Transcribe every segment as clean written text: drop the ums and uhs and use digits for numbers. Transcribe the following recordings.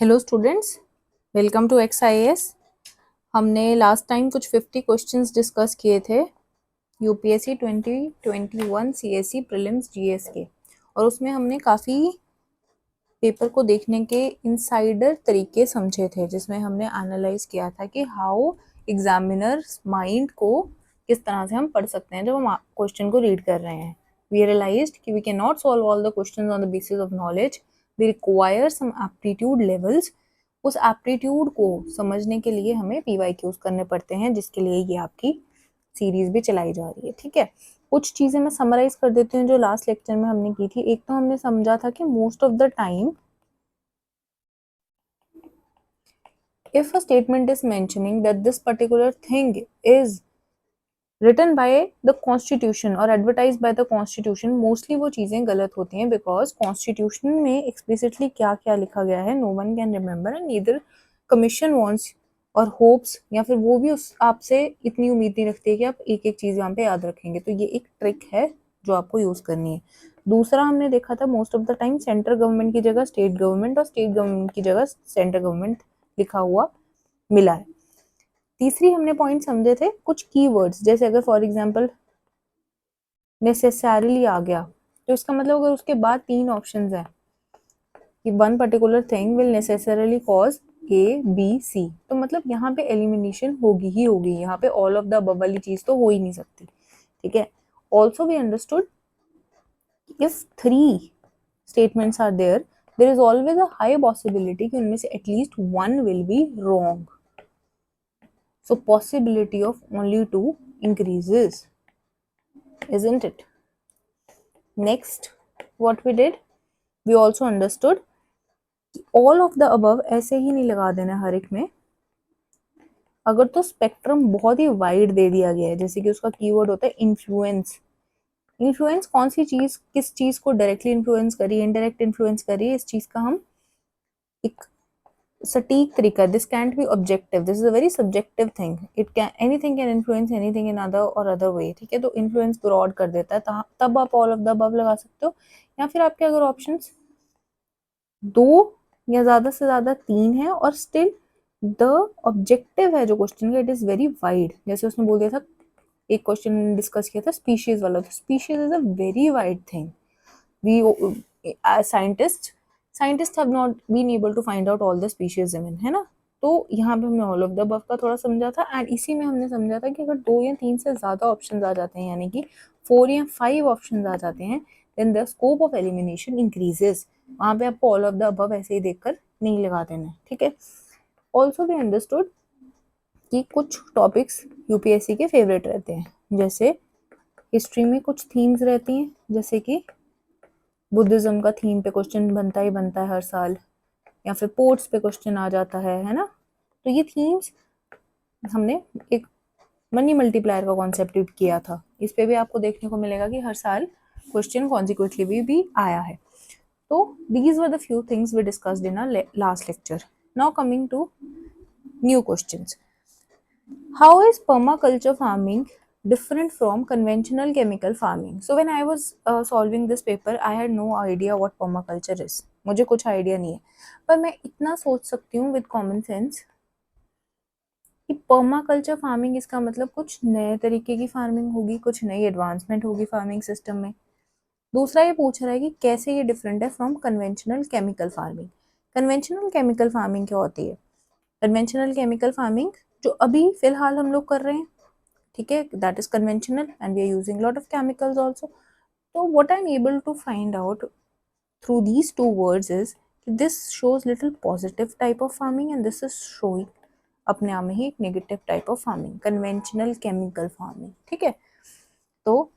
Hello students, welcome to XIAS। हमने लास्ट टाइम कुछ 50 क्वेश्चंस डिस्कस किए थे यूपीएससी 2021 सीएससी प्रीलिम्स जीएस के, और उसमें हमने काफ़ी पेपर को देखने के इनसाइडर तरीके समझे थे, जिसमें हमने एनालाइज किया था कि हाउ एग्जामिनर्स माइंड को किस तरह से हम पढ़ सकते हैं जब हम क्वेश्चन को रीड कर रहे हैं। वी रियलाइज्ड कि we can not solve all the questions on the basis of knowledge, we require some aptitude levels. उस एप्टीट्यूड को समझने के लिए हमें PYQs करने पड़ते हैं, जिसके लिए ये आपकी सीरीज भी चलाई जा रही है। ठीक है, कुछ चीज़ें मैं समराइज कर देती हूँ जो लास्ट लेक्चर में हमने की थी। एक तो हमने समझा था कि most of the time if a statement is mentioning that this particular thing is written by the constitution or advertised by the constitution, mostly वो चीज़ें गलत होती हैं, because constitution में explicitly क्या क्या लिखा गया है no one can remember, and neither commission wants और होप्स या फिर वो भी उस आपसे इतनी उम्मीद नहीं रखती है कि आप एक एक चीज़ यहाँ पे याद रखेंगे। तो ये एक ट्रिक है जो आपको यूज़ करनी है। दूसरा हमने देखा था most of the time central government की जगह स्टेट गवर्नमेंट और स्टेट गवर्नमेंट की जगह सेंट्रल गवर्नमेंट लिखा हुआ मिला है। तीसरी हमने पॉइंट समझे थे कुछ कीवर्ड्स, जैसे अगर फॉर एग्जांपल नेसेसरीली आ गया तो इसका मतलब अगर उसके बाद तीन ऑप्शंस हैं कि one particular thing will necessarily cause ABC, तो मतलब यहाँ पे एलिमिनेशन होगी ही होगी, यहाँ पे ऑल ऑफ द अबव वाली चीज तो हो ही नहीं सकती। ठीक है, also we understood if 3 statements are there is always a high possibility कि उनमें से at least one will be wrong, so possibility of only 2 increases, isn't it? Next, what we did, we also understood all of the above ऐसे ही नहीं लगा देना हर एक में। अगर तो स्पेक्ट्रम बहुत ही वाइड दे दिया गया है, जैसे कि उसका कीवर्ड होता है इन्फ्लुएंस। इन्फ्लुएंस कौन सी चीज किस चीज को डायरेक्टली इन्फ्लुएंस करी, इनडायरेक्ट इन्फ्लुएंस करी, इस चीज का हम एक सटीक तरीका, this cantt B objective, this is a very subjective thing, it can anything can influence anything in other और अदर वे। ठीक है, तो इन्फ्लुएंस ब्रॉड कर देता है, तब आप ऑल ऑफ द अबव लगा सकते हो, या फिर आपके अगर ऑप्शंस 2 या ज्यादा से ज्यादा 3 है और स्टिल द ऑब्जेक्टिव है जो क्वेश्चन का, इट इज वेरी वाइड। जैसे उसने बोल दिया था, एक क्वेश्चन डिस्कस किया था स्पीशीज वाला, तो species is a very wide thing. we as scientists have not been able to find out all the species in, है ना। तो यहाँ पे हमने ऑल ऑफ द अबव का थोड़ा समझा था, एंड इसी में हमने समझा था कि अगर 2 या 3 से ज्यादा ऑप्शन आ जाते हैं, यानी कि 4 या 5 ऑप्शन आ जाते हैं, then the scope of elimination increases. वहां पे आपको ऑल ऑफ द अबव ऐसे ही देखकर नहीं लगा देना है। ठीक है, ऑल्सो वी अंडरस्टूड कि कुछ टॉपिक्स यूपीएससी के फेवरेट रहते हैं, जैसे हिस्ट्री में कुछ थीम्स रहती हैं, जैसे कि बुद्धिज्म का थीम पे क्वेश्चन बनता ही बनता है हर साल, या फिर पोर्ट्स पे क्वेश्चन आ जाता है ना। तो ये थीम्स हमने एक मनी मल्टीप्लायर का कॉन्सेप्ट किया था, इस पे भी आपको देखने को मिलेगा कि हर साल क्वेश्चन कॉन्सिक्वेंटली भी आया है। तो these were the few things we discussed in our last lecture. Now coming to new questions. How is permaculture farming different from conventional chemical farming? So when I was solving this paper, I had no idea what permaculture is. मुझे कुछ idea नहीं है, पर मैं इतना सोच सकती हूँ विद कॉमन सेंस कि पर्माकल्चर फार्मिंग इसका मतलब कुछ नए तरीके की फार्मिंग होगी, कुछ नई एडवांसमेंट होगी फार्मिंग सिस्टम में। दूसरा ये पूछ रहा है कि कैसे ये डिफरेंट है from conventional chemical farming. Conventional chemical farming क्या होती है? कन्वेंशनल केमिकल फार्मिंग जो अभी फिलहाल हम लोग कर रहे हैं, ठीक है, that is conventional and we are using lot of chemicals also. तो what I am able to find out through these two words is this shows little positive type of farming and this is showing अपने आप में ही एक negative type of farming, conventional chemical farming. ठीक है, तो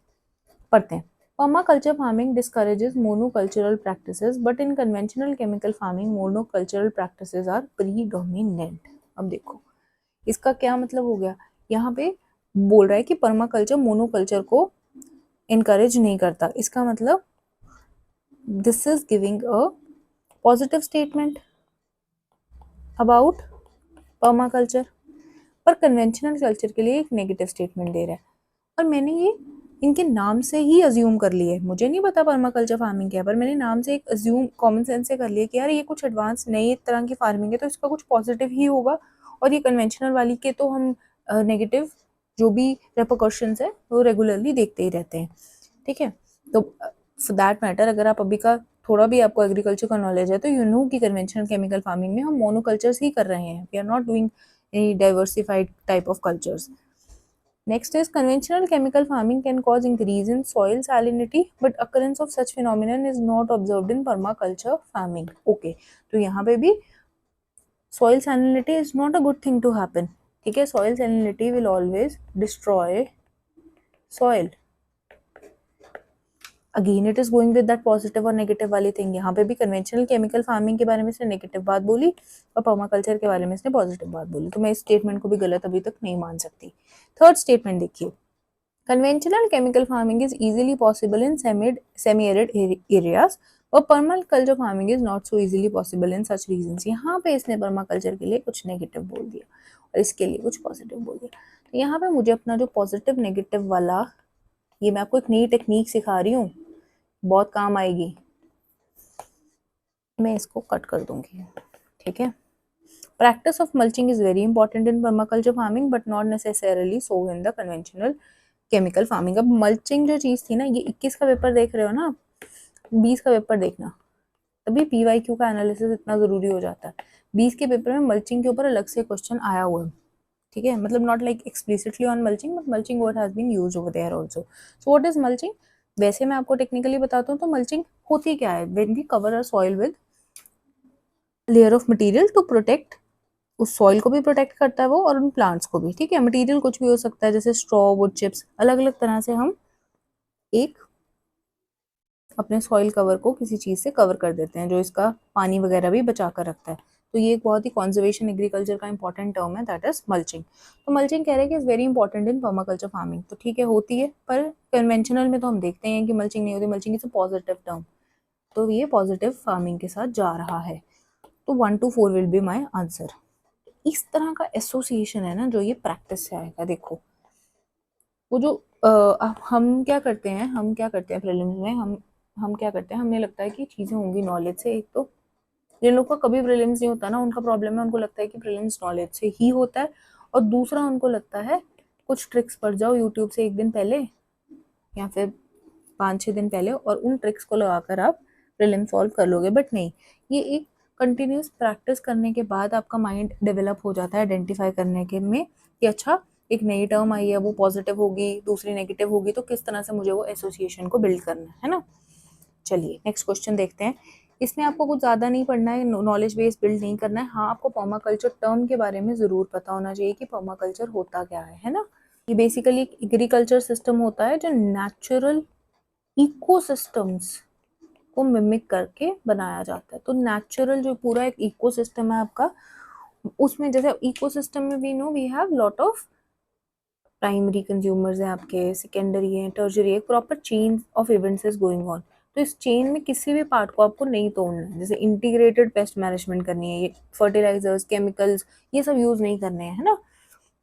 पढ़ते हैं। Permaculture farming discourages monocultural practices, but in conventional chemical farming, monocultural practices are predominant. अब देखो इसका क्या मतलब हो गया, यहाँ पे बोल रहा है कि परमाकल्चर मोनोकल्चर को इनकरेज नहीं करता, इसका मतलब this is giving a positive statement about permaculture, पर कन्वेंशनल कल्चर के लिए एक नेगेटिव स्टेटमेंट दे रहा है। और मैंने ये इनके नाम से ही अज्यूम कर लिए, मुझे नहीं पता पर्माकल्चर फार्मिंग क्या है, पर मैंने नाम से एक अज्यूम कॉमन सेंस से कर लिया कि यार ये कुछ एडवांस नई तरह की फार्मिंग है तो इसका कुछ पॉजिटिव ही होगा, और ये कन्वेंशनल वाली के तो हम नेगेटिव जो भी रेपरकशंस है वो रेगुलरली देखते ही रहते हैं, ठीक है। तो फॉर दैट मैटर अगर आप अभी का थोड़ा भी आपको एग्रीकल्चर का नॉलेज है तो यू नो कि कन्वेंशनल केमिकल फार्मिंग में हम मोनोकल्चर्स ही कर रहे हैं, we are not doing any diversified type of cultures. Next is conventional chemical farming can cause increase in soil salinity, but occurrence of such phenomenon is not observed in permaculture farming. Okay, तो यहाँ पे भी soil salinity is not a good thing to happen. ठीक है, soil salinity will always destroy soil. Again it is going with that positive और negative वाली thing. यहाँ पे भी कन्वेंशनल केमिकल फार्मिंग के बारे में इसने नेगेटिव बात बोली और पर्माकल्चर के बारे में इसने पॉजिटिव बात बोली, तो मैं इस स्टेटमेंट को भी गलत अभी तक नहीं मान सकती। थर्ड स्टेटमेंट देखिए, conventional chemical farming is easily possible in semi arid areas और permaculture farming is not so easily possible in such regions. यहाँ पे इसने पर्माकल्चर के लिए कुछ नेगेटिव बोल दिया और इसके लिए कुछ पॉजिटिव बोल दिया। तो यहाँ पे मुझे अपना जो पॉजिटिव नेगेटिव वाला, ये मैं आपको एक नई टेक्निक सिखा रही हूँ, बहुत काम आएगी, मैं इसको कट कर दूंगी, ठीक है। Practice of mulching is very important in permaculture farming but not necessarily so in the conventional chemical farming. अब मल्चिंग जो चीज थी ना, ये 21 का पेपर देख रहे हो ना, 20 का पेपर देखना, तभी पीवाईक्यू का एनालिसिस इतना जरूरी हो जाता है। 20 के पेपर में मल्चिंग के ऊपर अलग से क्वेश्चन आया हुआ है, ठीक है, मतलब not like explicitly on mulching but mulching what has been used over there also. So what is mulching? वैसे मैं आपको टेक्निकली बताता हूँ तो मल्चिंग होती क्या है, when we cover a soil with layer of material to protect, उस सॉइल को भी प्रोटेक्ट करता है वो और उन प्लांट्स को भी, ठीक है। मटेरियल कुछ भी हो सकता है जैसे स्ट्रॉ, वुड चिप्स, अलग अलग तरह से हम एक अपने सॉइल कवर को किसी चीज से कवर कर देते हैं जो इसका पानी वगैरह भी बचा कर रखता है। तो ये एक बहुत ही कंजर्वेशन एग्रीकल्चर का इंपॉर्टेंट टर्म है, दैट इज मल्चिंग। तो मल्चिंग कह रहे हैं कि is very important in permaculture farming, तो ठीक है होती है, पर कन्वेंशनल में तो हम देखते हैं कि मल्चिंग नहीं होती, mulching is a positive term, तो ये पॉजिटिव फार्मिंग के साथ जा रहा है। तो 1 to 4 will be my answer. इस तरह का एसोसिएशन है ना जो ये प्रैक्टिस से आएगा। देखो वो जो हम क्या करते हैं, प्रीलिम्स में हम क्या करते हैं, हमें लगता है कि चीज़ें होंगी नॉलेज से। एक तो जिन लोगों का कभी प्रीलिम्स नहीं होता ना, उनका प्रॉब्लम है, उनको लगता है कि प्रीलिम्स नॉलेज से ही होता है, और दूसरा उनको लगता है कुछ ट्रिक्स पढ़ जाओ यूट्यूब से एक दिन पहले या फिर 5-6 दिन पहले और उन ट्रिक्स को लगाकर आप प्रीलिम सॉल्व कर लोगे, बट नहीं, ये एक कंटिन्यूस प्रैक्टिस करने के बाद आपका माइंड डेवलप हो जाता है आइडेंटिफाई करने के में कि अच्छा एक नई टर्म आई है, वो पॉजिटिव होगी, दूसरी नेगेटिव होगी, तो किस तरह से मुझे वो एसोसिएशन को बिल्ड करना है ना। चलिए नेक्स्ट क्वेश्चन देखते हैं। इसमें आपको कुछ ज़्यादा नहीं पढ़ना है, नॉलेज बेस बिल्ड नहीं करना है। हाँ, आपको पर्माकल्चर टर्म के बारे में ज़रूर पता होना चाहिए कि पर्माकल्चर होता क्या है ना। ये बेसिकली एक एग्रीकल्चर सिस्टम होता है जो नेचुरल इकोसिस्टम्स को मिमिक करके बनाया जाता है। तो नेचुरल जो पूरा एक इकोसिस्टम है आपका, उसमें जैसे इकोसिस्टम में we know we have lot of primary consumers हैं आपके, सेकेंडरी हैं, टर्शरी, एक proper chain of events is going on. तो इस चेन में किसी भी पार्ट को आपको नहीं तोड़ना है, जैसे इंटीग्रेटेड पेस्ट मैनेजमेंट करनी है, ये फर्टिलाइजर्स, केमिकल्स, ये सब यूज नहीं करने हैं, है ना।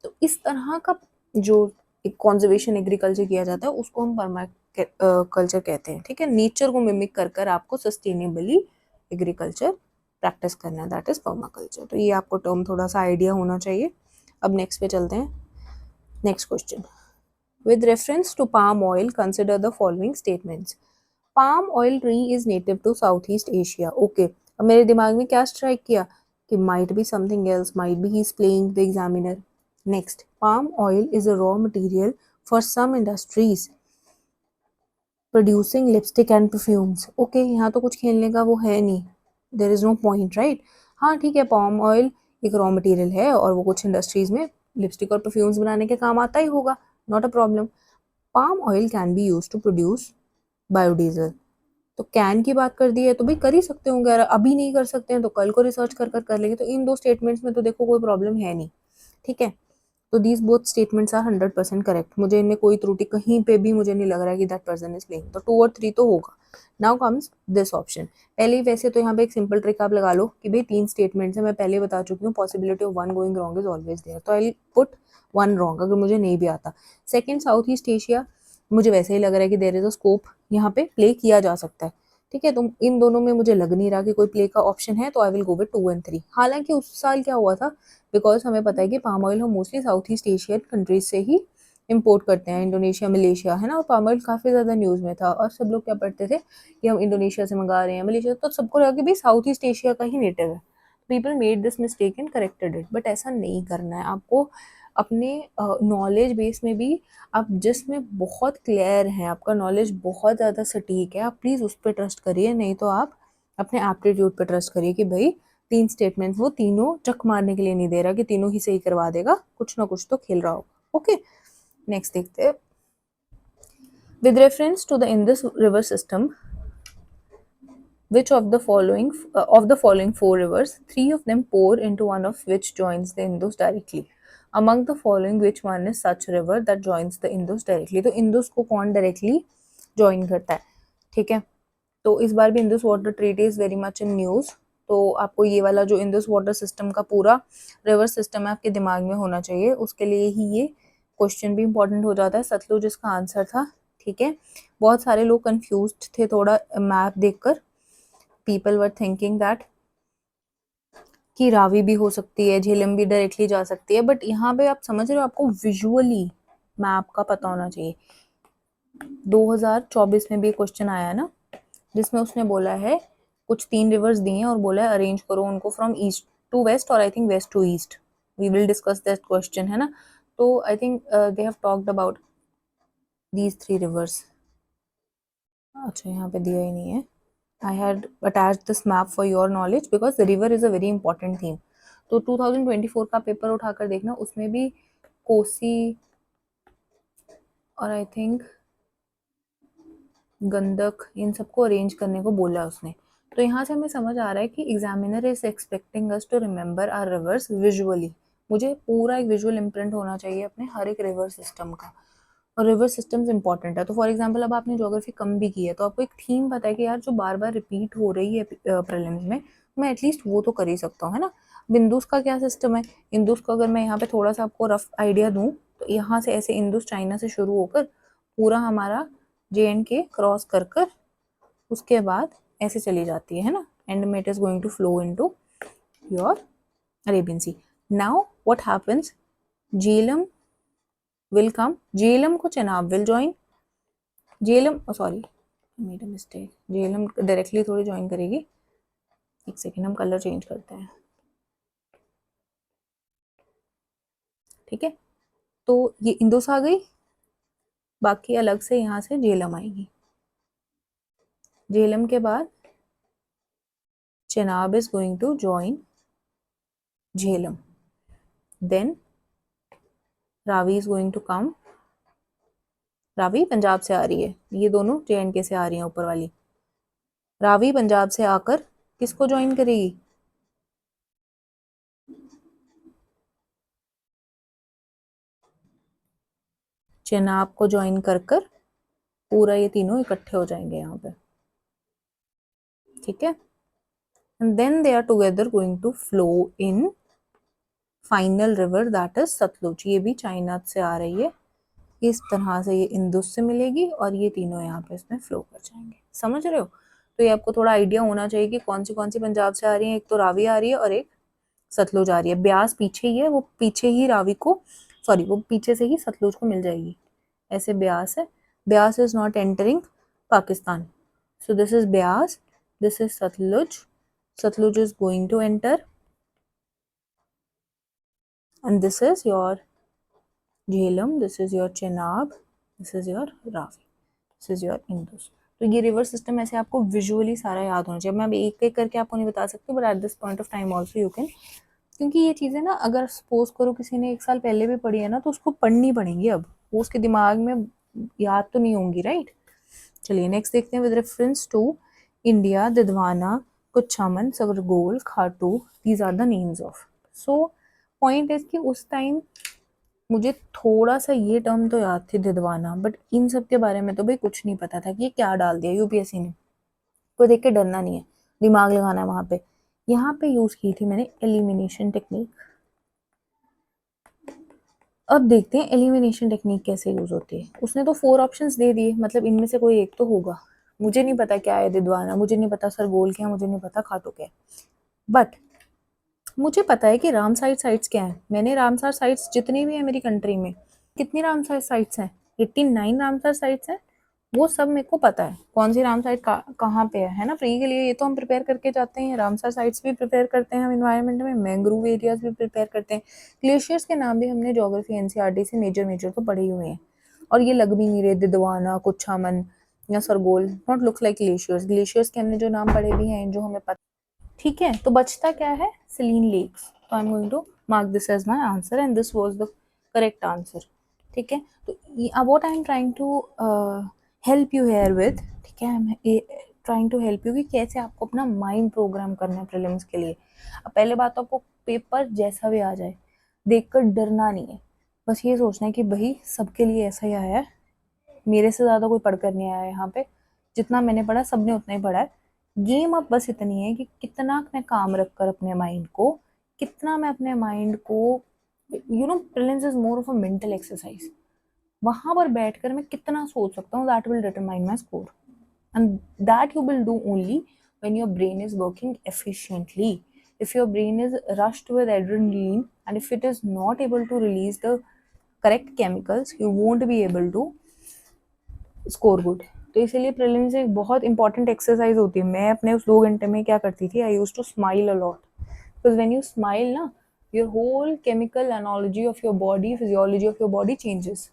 तो इस तरह का जो एक कॉन्जर्वेशन एग्रीकल्चर किया जाता है उसको हम पर्माकल्चर कहते हैं, ठीक है। नेचर को मिमिक कर कर आपको सस्टेनेबली एग्रीकल्चर प्रैक्टिस करना है, दैट इज पर्माकल्चर। तो ये आपको टर्म थोड़ा सा आइडिया होना चाहिए। अब नेक्स्ट पे चलते हैं। Next question, with reference to palm oil consider the following statements. palm oil tree is native to Southeast Asia. Okay, अब मेरे दिमाग में क्या स्ट्राइक किया कि might be something else, might be he's playing the examiner. Next, palm oil is a raw material for some industries producing lipstick and perfumes. Okay, यहाँ तो कुछ खेलने का वो है नहीं, there is no point, right? हाँ ठीक है, palm oil एक रॉ मटेरियल है और वो कुछ इंडस्ट्रीज में लिपस्टिक और परफ्यूम्स बनाने के काम आता ही होगा, not a problem. Palm oil can be use to produce biodiesel, तो कैन की बात कर दी है तो भाई कर ही सकते होंगे, अगर अभी नहीं कर सकते हैं तो कल को रिसर्च कर लेंगे। तो इन दो स्टेटमेंट्स में तो देखो कोई प्रॉब्लम है नहीं, ठीक है। तो these both statements are 100% correct, मुझे इनमें कोई त्रुटि कहीं पे भी मुझे नहीं लग रहा है कि दैट पर्सन इज प्लेइंग, तो 2 और 3 तो होगा। Now comes this option. पहले ही वैसे तो यहाँ पे एक सिंपल ट्रिक आप लगा लो कि भाई 3 स्टेटमेंट्स है, मैं पहले बता चुकी हूँ, possibility of 1 going wrong is always there, तो आई पुट 1 रॉन्ग अगर मुझे नहीं भी आता। सेकेंड, साउथ ईस्ट एशिया, मुझे वैसे ही लग रहा है कि देयर इज अ स्कोप यहाँ पे प्ले किया जा सकता है, ठीक है। तो इन दोनों में मुझे लग नहीं रहा कि कोई प्ले का ऑप्शन है, तो I will go with 2 and 3। हालांकि उस साल क्या हुआ था, बिकॉज हमें पता है कि पाम ऑयल हम mostly south east Asian countries से ही इम्पोर्ट करते हैं, इंडोनेशिया, मलेशिया, है ना। और पाम ऑयल काफ़ी ज़्यादा न्यूज़ में था और सब लोग क्या पढ़ते थे कि हम इंडोनेशिया से मंगा रहे हैं, मलेशिया, तो सबको लगा कि भाई साउथ ईस्ट एशिया का ही नेटिव है। People made this mistake and corrected it, but ऐसा नहीं करना है आपको। अपने नॉलेज बेस में भी आप जिसमें बहुत क्लियर हैं, आपका नॉलेज बहुत ज़्यादा सटीक है, आप प्लीज़ उस पर ट्रस्ट करिए, नहीं तो आप अपने एप्टीट्यूड पर ट्रस्ट करिए कि भाई 3 स्टेटमेंट्स वो तीनों चक मारने के लिए नहीं दे रहा कि तीनों ही सही करवा देगा, कुछ ना कुछ तो खेल रहा होगा। ओके, नेक्स्ट देखते हैं। With reference to the Indus river system, which of the following 4 rivers, 3 of them pour into one of which joins the Indus directly? Among the following, which one is such river that joins the Indus directly? तो Indus को कौन directly join करता है, ठीक है। तो इस बार भी Indus water treaty is very much in news. तो आपको ये वाला जो इंदुस वाटर सिस्टम का पूरा रिवर सिस्टम है आपके दिमाग में होना चाहिए, उसके लिए ही ये क्वेश्चन भी इंपॉर्टेंट हो जाता है। सतलुज इसका आंसर था, ठीक है। बहुत सारे लोग कंफ्यूज्ड थे थोड़ा मैप देखकर, पीपल वर थिंकिंग दैट कि रावी भी हो सकती है, झेलम भी डायरेक्टली जा सकती है, बट यहाँ पे आप समझ रहे हो, आपको विजुअली मैप का पता होना चाहिए। 2024 में भी क्वेश्चन आया ना, जिसमें उसने बोला है कुछ 3 रिवर्स दिए हैं और बोला है अरेंज करो उनको फ्रॉम ईस्ट टू वेस्ट और I think west to east. We will discuss that question, है ना। तो I think they have talked about these 3 rivers. अच्छा, यहाँ पे दिया ही नहीं है। I had attached this map for your knowledge because the river is a very important theme. तो 2024 का पेपर उठाकर देखना, उसमें भी कोसी और आई थिंक गंडक इन सबको अरेंज करने को बोला उसने। तो यहाँ से हमें समझ आ रहा है कि examiner is expecting us to remember our rivers visually. मुझे पूरा एक विजुअल इम्प्रिंट होना चाहिए अपने हर एक रिवर सिस्टम का, और रिवर सिस्टम्स इंपॉर्टेंट है। तो फॉर एग्जांपल अब आपने ज्योग्राफी कम भी की है, तो आपको एक थीम पता है कि यार जो बार बार रिपीट हो रही है प्रीलिम्स में, मैं एटलीस्ट वो तो कर ही सकता हूँ, है ना। बिंदुस का क्या सिस्टम है, इंदुस को अगर मैं यहाँ पे थोड़ा सा आपको रफ आइडिया दूँ, तो यहाँ से ऐसे इंदुस चाइना से शुरू होकर पूरा हमारा JNK क्रॉस कर कर उसके बाद ऐसे चली जाती है ना, एंड में it is going to flow into your Arabian Sea. Now what happens, Jhelum will come, Jhelum को Chenab will join, Jhelum sorry made a mistake, Jhelum directly थोड़ी ज्वाइन करेगी। एक सेकेंड, हम कलर चेंज करते हैं, ठीक है। तो ये इंदुस आ गई, बाकी अलग से यहाँ से झेलम आएगी। झेलम के बाद Chenab is going to join Jhelum, then Ravi is going to come. Ravi Punjab से आ रही है, ये दोनों JNK से आ रही हैं ऊपर वाली। रावी पंजाब से आकर किसको ज्वाइन करेगी, चेनाब को ज्वाइन कर कर पूरा ये तीनों इकट्ठे हो जाएंगे यहाँ पे, ठीक है। And then they are together going to flow in final river that is Sutlej. ये भी चाइना से आ रही है, इस तरह से ये इंदुस से मिलेगी और ये तीनों यहाँ पे इसमें फ्लो कर जाएंगे, समझ रहे हो। तो ये आपको थोड़ा आइडिया होना चाहिए कि कौन सी पंजाब से आ रही है, एक तो रावी आ रही है और एक सतलुज आ रही है। ब्यास पीछे ही है, वो पीछे ही रावी को, सॉरी वो पीछे से ही सतलुज को मिल जाएगी, ऐसे ब्यास है। Beas is not entering Pakistan, so this is Beas, this is Satluj, Satluj is going to enter, and this is your Jhelum, this is your Chenab, this is your Ravi, this is your Indus। तो ये river system ऐसे आपको visually सारा याद होना चाहिए। मैं अभी एक एक करके आपको नहीं बता सकती, but at this point of time also you can, क्योंकि ये चीज़ें ना अगर सपोज करो किसी ने 1 साल पहले भी पढ़ी है ना, तो उसको पढ़नी पड़ेंगी, अब वो उसके दिमाग में याद तो नहीं होंगी, राइट। चलिए नेक्स्ट देखते हैं। With reference to India, Didwana, Kuchaman, Sargol, Khatu, these are the names of. So point is कि उस टाइम मुझे थोड़ा सा ये टर्म तो याद थी दिदवाना, बट इन सब के बारे में तो भाई कुछ नहीं पता था कि ये क्या डाल दिया UPSC ने। कोई देख के डरना नहीं है, दिमाग लगाना है वहाँ पे। यहाँ पे यूज़ की थी मैंने एलिमिनेशन टेक्निक, अब देखते हैं एलिमिनेशन टेक्निक कैसे यूज होती है। उसने तो 4 ऑप्शंस दे दिए, मतलब इनमें से कोई एक तो होगा। मुझे नहीं पता क्या है दिदवाना, मुझे नहीं पता सरगोल क्या है, मुझे नहीं पता खाटू क्या है, बट मुझे पता है कि रामसार साइट्स क्या है। मैंने रामसार साइट्स जितनी भी है मेरी कंट्री में, कितनी रामसार साइट्स हैं, 89 रामसार साइट्स हैं। वो सब मेरे को पता है कौन सी राम साइट कहाँ पे है ना। प्री के लिए ये तो हम प्रिपेयर करके जाते हैं, रामसार साइट्स भी प्रिपेयर करते हैं हम इन्वायरमेंट में, मैंग्रोव एरियाज भी प्रिपेयर करते हैं। ग्लेशियर्स के नाम भी हमने ज्योग्राफी एनसीईआरटी से मेजर मेजर तो पढ़े हुए हैं, और ये लग भी नहीं रहे दिदवाना, कुछामन या Sargol, not looks like glaciers. Glaciers के हमने जो नाम पढ़े भी हैं, जो हमें पता। ठीक है, तो बचता क्या है, सेलीन लेक्स। तो I am going to mark this as my answer and this was the correct answer. ठीक है, तो what I am trying to help you here with, ठीक है, I am trying to help you कि कैसे आपको अपना माइंड प्रोग्राम करना है प्रीलिम्स के लिए। अब पहले बात तो आपको पेपर जैसा भी आ जाए देखकर डरना नहीं है, बस ये सोचना है कि भाई सबके लिए ऐसा ही आया है, मेरे से ज़्यादा कोई पढ़कर नहीं आया यहाँ पे, जितना मैंने पढ़ा सबने उतना ही पढ़ा है। गेम अब बस इतनी है कि कितना मैं काम रख कर अपने माइंड को, कितना मैं अपने माइंड को, prelims is more of a mental exercise. वहां पर बैठकर मैं कितना सोच सकता हूँ, that will determine my score, and that you will do only when your brain is working efficiently. If your brain is rushed with adrenaline and if it is not able to release the correct chemicals, you won't be able to score good. तो इसीलिए prelims एक बहुत important exercise होती है। मैं अपने उस 2 घंटे में क्या करती थी, I use to smile a lot, because when you smile ना, your whole chemical analogy of your body, physiology of your body changes.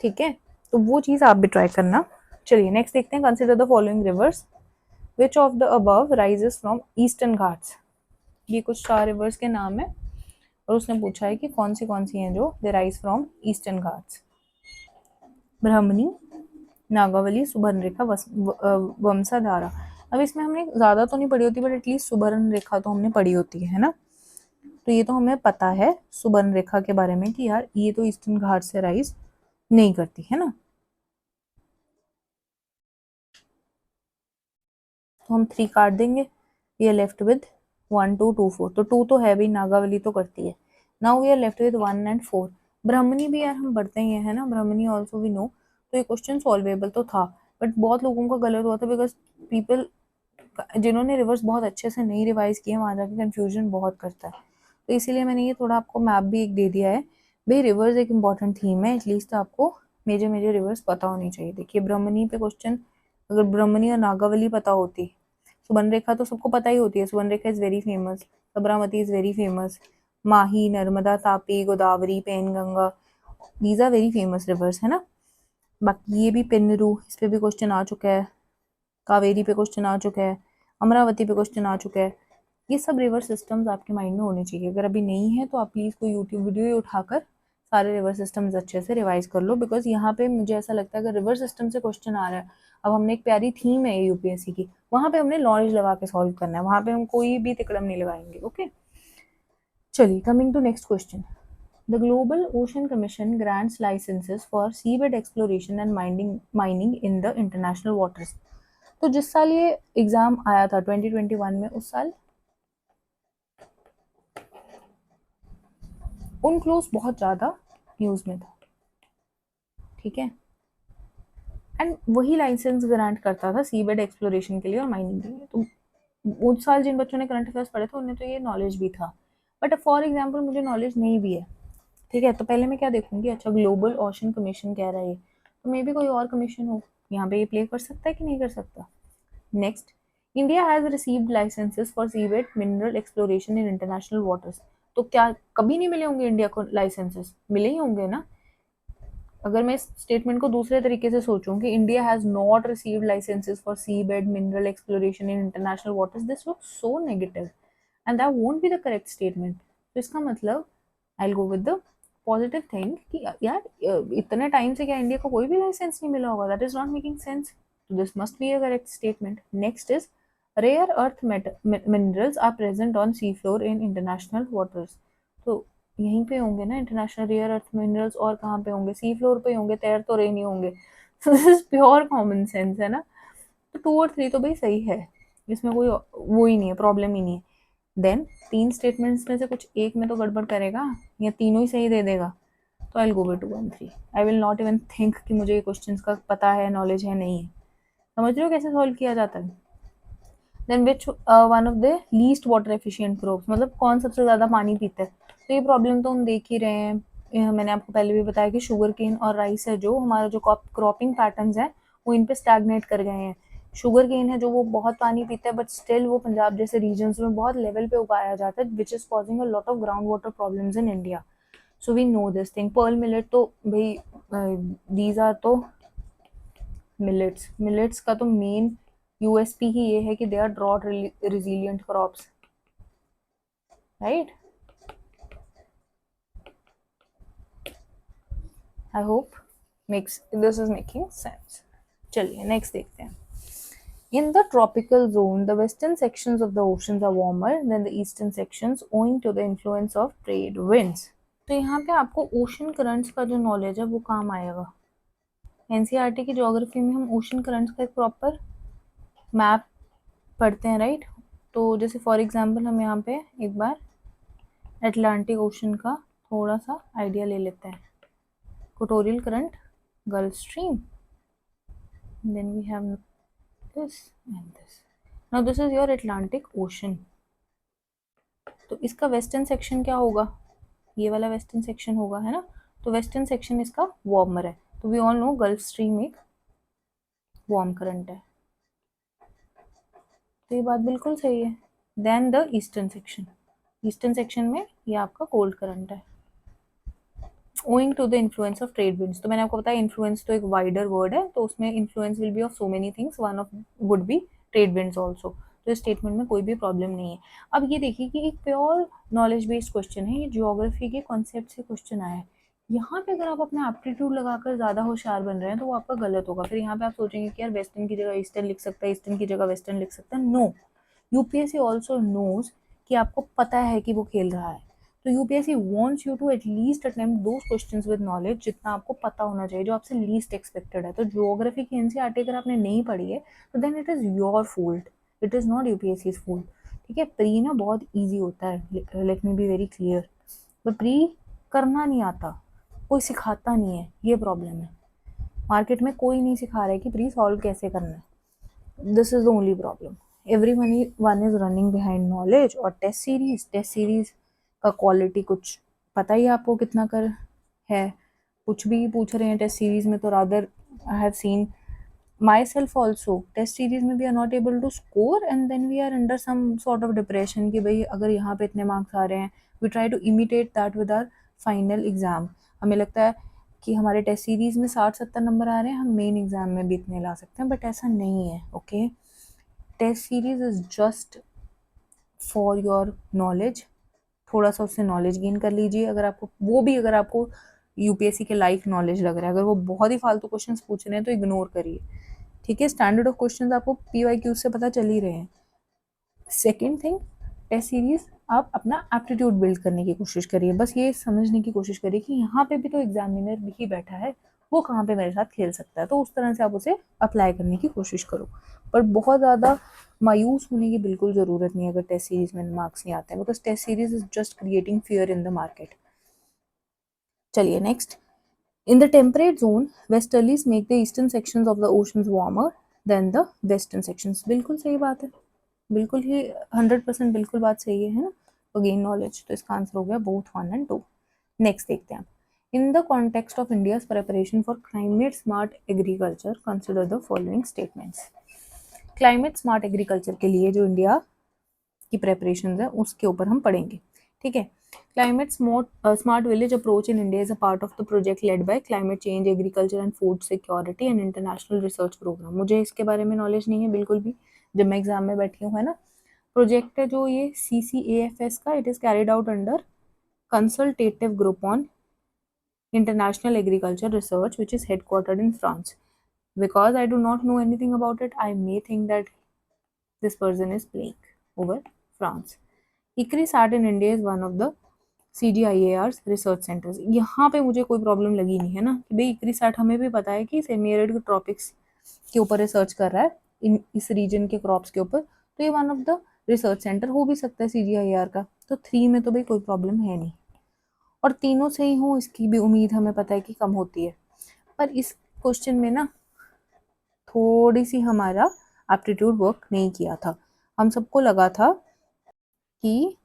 ठीक है, तो वो चीज़ आप भी ट्राई करना। चलिए नेक्स्ट देखते हैं, consider the following rivers, which of the above rises from Eastern Ghats. ये कुछ 4 रिवर्स के नाम है, और उसने पूछा है कि कौन सी हैं जो they rise from Eastern Ghats. Brahmani, Nagavali, Subarnarekha, Vamsadhara. अब इसमें हमने ज़्यादा तो नहीं पढ़ी होती, बट एटलीस्ट सुबर्ण रेखा तो हमने पढ़ी होती है ना। तो ये तो हमें पता है सुबर्ण रेखा के बारे में कि यार ये तो ईस्टर्न घाट से राइज नहीं करती है ना। तो हम 3 काट देंगे, वी आर लेफ्ट विद 1 2 2 4। तो 2 तो है भी, नागावली तो करती है। Now we are left with 1 and 4। Brahmani भी यार हम पढ़ते ही है ना, ब्राह्मणी ऑल्सो वी नो। तो ये क्वेश्चन सॉल्वेबल तो था, बट बहुत लोगों का गलत हुआ था, बिकॉज पीपल जिन्होंने रिवर्स बहुत अच्छे से नहीं रिवाइज किए, वहाँ जाके कंफ्यूजन बहुत करता है। तो इसीलिए मैंने ये थोड़ा आपको मैप भी एक दे दिया है। भाई रिवर्स एक इंपॉर्टेंट थीम है, एटलीस्ट आपको मेजर मेजर रिवर्स पता होनी चाहिए। देखिए ब्राह्मणी पे क्वेश्चन, अगर ब्राह्मणी और नागावली पता होती, सुबर्ण रेखा तो सबको पता ही होती है, Subarnarekha is very famous, Sabarmati is very famous, Mahi, Narmada, Tapi, Godavari, Penganga, these are very famous rivers है ना। बाकी ये भी पेन्नरू, इस पे भी क्वेश्चन आ चुका है, कावेरी पे क्वेश्चन आ चुका है, अमरावती पे क्वेश्चन आ चुका है। ये सब रिवर सिस्टम्स आपके माइंड में होने चाहिए। अगर अभी नहीं है तो आप प्लीज़ कोई यूट्यूब वीडियो ही उठाकर सारे रिवर सिस्टम्स अच्छे से रिवाइज कर लो, बिकॉज यहाँ पे मुझे ऐसा लगता है अगर रिवर सिस्टम से क्वेश्चन आ रहा है, अब हमने एक प्यारी थीम है यूपीएससी की, वहाँ पे हमने नॉलेज लगा के सॉल्व करना है, वहाँ पे हम कोई भी तिकड़म नहीं लगाएंगे। ओके, चलिए coming to next question. The Global Ocean Commission grants licenses for seabed exploration and mining in the international waters. तो जिस साल ये एग्जाम आया था 2021 में, उस साल उनक्लोज बहुत ज़्यादा न्यूज़ में था। ठीक है, एंड वही लाइसेंस ग्रांट करता था सीबेड एक्सप्लोरेशन के लिए और माइनिंग के लिए। तो उस साल जिन बच्चों ने करंट अफेयर्स पढ़े थे उन्हें तो ये नॉलेज भी था, बट फॉर एग्जाम्पल मुझे नॉलेज नहीं भी है। ठीक है, तो पहले मैं क्या देखूंगी, अच्छा ग्लोबल ओशन कमीशन कह रहा है, तो मे भी कोई और कमीशन हो, यहाँ पे ये प्ले कर सकता है कि नहीं कर सकता। Next, India has received licenses for seabed mineral exploration in international waters. तो क्या कभी नहीं मिले होंगे इंडिया को लाइसेंसेस, मिले ही होंगे ना। अगर मैं इस स्टेटमेंट को दूसरे तरीके से सोचूं कि India has not received licenses for sea bed mineral exploration in international waters, this looks so negative and that won't be the correct statement. तो इसका मतलब I will go with the positive thing कि यार इतने time से क्या India को कोई भी लाइसेंस नहीं मिला होगा, that is not making sense. This must be a correct statement. Next is rare earth minerals are present on sea floor in international waters. तो यहीं पे होंगे ना इंटरनेशनल रेयर अर्थ मिनरल्स, और कहाँ पे होंगे, सी फ्लोर पे होंगे, तैर तो रहे नहीं होंगे। सो this is pure common sense है ना। तो 2 और 3 तो भाई सही है, इसमें कोई वो ही नहीं है, प्रॉब्लम ही नहीं है। देन 3 स्टेटमेंट्स में से कुछ एक में तो गड़बड़ करेगा या तीनों ही सही दे देगा। तो I will go with 2 and 3. I will not even think कि मुझे ये क्वेश्चंस का पता है, नॉलेज है, नहीं है. समझ रहे हो कैसे सॉल्व किया जाता है. Then which one of the least water efficient crops, मतलब कौन सबसे ज़्यादा पानी पीता है. तो ये प्रॉब्लम तो हम देख ही रहे हैं. मैंने आपको पहले भी बताया कि शुगर केन और राइस है जो हमारा जो क्रॉपिंग पैटर्न्स है वो इन पे स्टैग्नेट कर गए हैं. शुगर केन है जो वो बहुत पानी पीता है, बट स्टिल वो पंजाब जैसे रीजन्स में बहुत लेवल पे उगाया जाता है, which is causing a lot of ground water problems in India. So we know this thing. Pearl millet तो भाई दीज आर तो मिलेट्स का तो मेन यूएसपी ही ये है कि they are drought resilient crops, right. I hope this is making sense. चलिए next देखते हैं. In the tropical zone, the western sections of the oceans are warmer than the eastern sections owing to the influence of trade winds. तो यहाँ पे आपको ocean currents का जो knowledge है वो काम आएगा. एनसीईआरटी की ज्योग्राफी में हम ओशन करंट्स का एक प्रॉपर मैप पढ़ते हैं, राइट. तो जैसे फॉर एग्जांपल हम यहाँ पे एक बार अटलांटिक ओशन का थोड़ा सा आइडिया ले लेते हैं. Equatorial current, gulf stream, then we have this and this. Now this is your Atlantic Ocean. तो इसका वेस्टर्न सेक्शन क्या होगा, ये वाला वेस्टर्न सेक्शन होगा, है ना. तो वेस्टर्न सेक्शन इसका वार्मर है. तो we all know gulf stream एक वार्म करंट है. तो ये बात बिल्कुल सही है. देन द ईस्टर्न सेक्शन में ये आपका कोल्ड करंट है. Owing to the influence of trade winds. तो मैंने आपको बताया इन्फ्लुएंस तो एक वाइडर वर्ड है, तो उसमें influence will be of so many things, one of would be trade winds also. तो इस स्टेटमेंट में कोई भी प्रॉब्लम नहीं है. अब ये देखिए कि एक प्योर नॉलेज बेस्ड क्वेश्चन है, ये ज्योग्राफी के कॉन्सेप्ट से क्वेश्चन आया है. यहाँ पे अगर आप अपना एप्टीट्यूड लगाकर ज़्यादा होशियार बन रहे हैं तो वो आपका गलत होगा. फिर यहाँ पे आप सोचेंगे कि यार वेस्टर्न की जगह ईस्टर्न लिख सकता है, ईस्टर्न की जगह वेस्टर्न लिख सकता है. नो, यूपीएससी ऑल्सो नोज कि आपको पता है कि वो खेल रहा है. तो UPSC wants you to at least attempt those questions with knowledge जितना आपको पता होना चाहिए, जो आपसे लीस्ट एक्सपेक्टेड है. तो ज्योग्राफी की एनसीईआरटी अगर आपने नहीं पढ़ी है तो then it is your fault, it is not UPSC's fault. ठीक है. प्री ना बहुत ईजी होता है, let me be very clear. But pre करना नहीं आता, कोई सिखाता नहीं है, ये प्रॉब्लम है. मार्केट में कोई नहीं सिखा रहा है कि प्री सॉल्व कैसे करना है. This is the only problem. One is running behind knowledge. और टेस्ट सीरीज का क्वालिटी कुछ पता ही आपको कितना कर है. कुछ भी पूछ रहे हैं टेस्ट सीरीज में, तो rather I have seen myself also test series में we are not able to score and then we are under some sort of depression कि भाई अगर यहाँ पे इतने मार्क्स आ रहे हैं, we try to imitate that with our final exam. हमें लगता है कि हमारे टेस्ट सीरीज में 60-70 नंबर आ रहे हैं, हम मेन एग्जाम में भी इतने ला सकते हैं, बट ऐसा नहीं है. Okay, test series is just for your knowledge. थोड़ा सा उससे नॉलेज गेन कर लीजिए. अगर आपको यूपीएससी के लाइक नॉलेज लग रहा है, अगर वो बहुत ही फालतू क्वेश्चंस पूछ रहे हैं तो इग्नोर करिए. ठीक है. स्टैंडर्ड ऑफ क्वेश्चंस आपको पीवाईक्यू से पता चल ही रहे हैं. सेकेंड थिंग, टेस्ट सीरीज आप अपना एप्टीट्यूड बिल्ड करने की कोशिश करिए. बस ये समझने की कोशिश करिए कि यहाँ पे भी तो एग्जामिनर ही बैठा है, वो कहाँ पे मेरे साथ खेल सकता है. तो उस तरह से आप उसे अप्लाई करने की कोशिश करो. पर बहुत ज़्यादा मायूस होने की बिल्कुल ज़रूरत नहीं है अगर टेस्ट सीरीज में मार्क्स नहीं आते हैं, because test series is just creating fear in the market. चलिए next. In the temperate zone, westerlies make the eastern sections of the oceans warmer than the western sections. बिल्कुल सही बात है, बिल्कुल ही 100% बिल्कुल बात सही है ना. तो गेन नॉलेज, तो इसका आंसर हो गया बोथ 1 and 2. नेक्स्ट देखते हैं. इन the context of India's preparation for climate smart agriculture consider the following statements. Climate smart agriculture के लिए जो इंडिया की प्रेपरेशन है उसके ऊपर हम पढ़ेंगे. ठीक है. Climate smart village approach in India is a part of the project led by climate change, agriculture and food security and international research program. मुझे इसके बारे में नॉलेज नहीं है बिल्कुल भी, जब मैं एग्जाम में बैठी हूँ, है ना. प्रोजेक्ट है जो ये CCAFS का, it is carried out under consultative group on international agriculture research which is headquartered in France. Because I do not know anything about it, I may think that this person is playing over France. ICRISAT in India is one of the CGIAR's research centers. यहाँ पे मुझे कोई problem लगी नहीं है ना कि भाई ICRISAT हमें भी पता है कि सेमी एरिड ट्रॉपिक्स के ऊपर रिसर्च कर रहा है इस रीजन के क्रॉप्स के ऊपर, तो ये one of the research centre हो भी सकता है CGIAR का. तो 3 में तो भाई कोई प्रॉब्लम है नहीं. और तीनों सही हो इसकी भी उम्मीद हमें पता है कि कम होती है। पर इस क्वेश्चन में ना थोड़ी सी हमारा एप्टीट्यूड वर्क नहीं किया था। हम सबको लगा था कि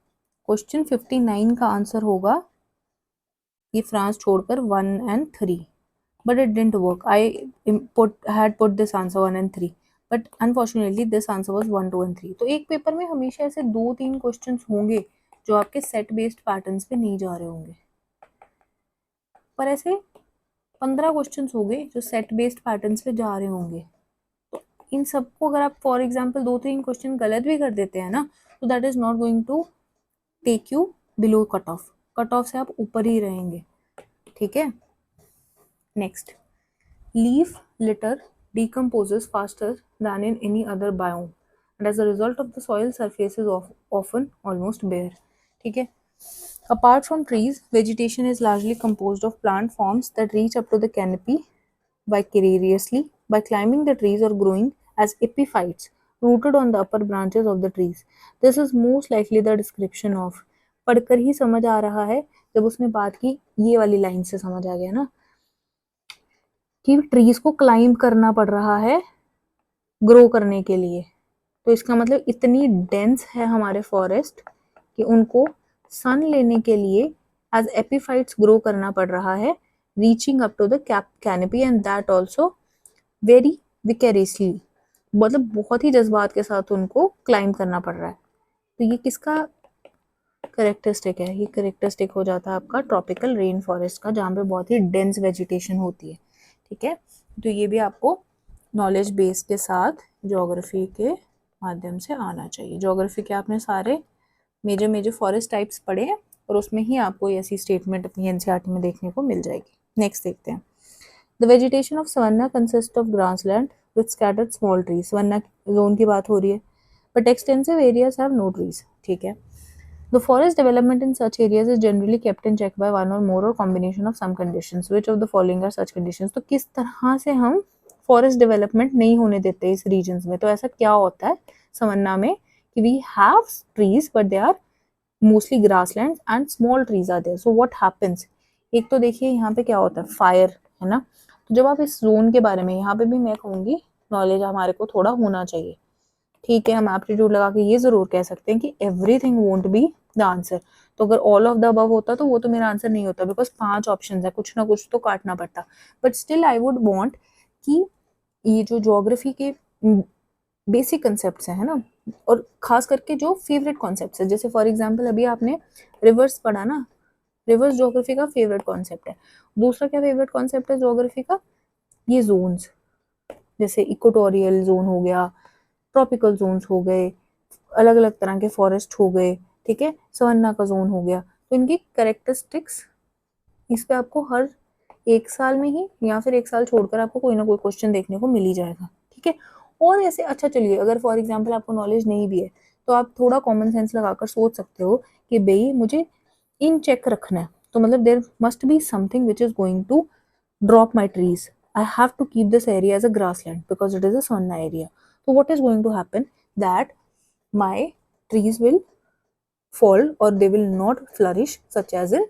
क्वेश्चन 59 का आंसर होगा ये फ्रांस छोड़कर 1 and 3, but it didn't work. I had put this answer 1 and 3, but unfortunately this answer was 1, 2 and 3. तो एक पेपर में हमेशा ऐसे 2-3 क्वेश्चंस होंगे जो आपके सेट बेस्ड पैटर्न्स पे नहीं जा रहे होंगे, पर ऐसे 15 क्वेश्चंस होंगे जो सेट बेस्ड पैटर्न्स पे जा रहे होंगे। तो इन सबको अगर आप फॉर एग्जाम्पल 2-3 क्वेश्चन गलत भी कर देते हैं ना, तो that is not going to take you below cut off. Cut off से आप ऊपर ही रहेंगे, ठीक है। Next, leaf litter decomposes faster than in any other biome, and as a result of the soil surface is often almost bare. ठीक है। Apart from trees, vegetation is largely composed of plant forms that reach up to the canopy vicariously by climbing the trees or growing as epiphytes rooted on the upper branches of the trees. This is most likely the description of, पढ़कर ही समझ आ रहा है, जब उसने बात की ये वाली लाइन से समझ आ गया ना कि ट्रीज को क्लाइंब करना पड़ रहा है ग्रो करने के लिए। तो इसका मतलब इतनी डेंस है हमारे फॉरेस्ट कि उनको सन लेने के लिए एज एपिफाइट्स ग्रो करना पड़ रहा है, reaching up to the canopy and that also very vicariously, मतलब बहुत ही जज्बात के साथ उनको क्लाइंब करना पड़ रहा है। तो ये किसका करेक्टरिस्टिक है? ये करेक्टरिस्टिक हो जाता है आपका ट्रॉपिकल रेन फॉरेस्ट का, जहाँ पे बहुत ही डेंस वेजिटेशन होती है, ठीक है। तो ये भी आपको नॉलेज बेस के साथ ज्योग्राफी के माध्यम से आना चाहिए। ज्योग्राफी के आपने सारे मेजर फॉरेस्ट टाइप्स पढ़े हैं और उसमें ही आपको ऐसी स्टेटमेंट अपनी एनसीईआरटी में देखने को मिल जाएगी। नेक्स्ट देखते हैं, the vegetation of savanna consist of grassland with scattered small trees. Savanna zone की बात हो रही है, but extensive areas have no trees, ठीक है। The forest development in such areas is generally kept in check by one or more or combination of some conditions. Which of the following are such conditions? तो किस तरह से हम forest development नहीं होने देते इस रीजन्स में? तो ऐसा क्या होता है समन्ना में कि we have trees but they are mostly grassland and small trees are there. So what happens, एक तो देखिए यहाँ पे क्या होता है, फायर है ना। तो जब आप इस जोन के बारे में, यहाँ पे भी मैं कहूँगी नॉलेज हमारे को थोड़ा होना चाहिए, ठीक है। हम एप्टीट्यूड लगा के ये जरूर कह सकते हैं कि everything won't be the answer. तो अगर ऑल ऑफ द अबव होता तो वो तो मेरा आंसर नहीं होता, बिकॉज 5 ऑप्शंस है, कुछ ना कुछ तो काटना पड़ता। But still I would want कि ये जो ज्योग्राफी के बेसिक कंसेप्ट है ना, और खास करके जो फेवरेट कॉन्सेप्ट है, जैसे फॉर एग्जाम्पल अभी आपने रिवर्स पढ़ा ना, रिवर्स ज्योग्राफी का फेवरेट कॉन्सेप्ट है। दूसरा क्या फेवरेट कॉन्सेप्ट है ज्योग्राफी का? ये जोन्स, जैसे इक्वेटोरियल जोन हो गया, ट्रॉपिकल जोन्स हो गए, अलग अलग तरह के फॉरेस्ट हो गए, ठीक है, सवन्ना का जोन हो गया। तो इनकी करेक्टरिस्टिक्स इस पे आपको हर एक साल में ही या फिर एक साल छोड़कर आपको कोई ना कोई क्वेश्चन देखने को मिल ही जाएगा, ठीक है। और ऐसे अच्छा चलिए, अगर फॉर एग्जाम्पल आपको नॉलेज नहीं भी है तो आप थोड़ा कॉमन सेंस लगाकर सोच सकते हो कि भाई मुझे इन चेक रखना है, तो मतलब there must be something which is going to drop my trees. I have to keep this area as a grassland because it is a savanna area. So what is going to happen? That my trees will fall or they will not flourish such as in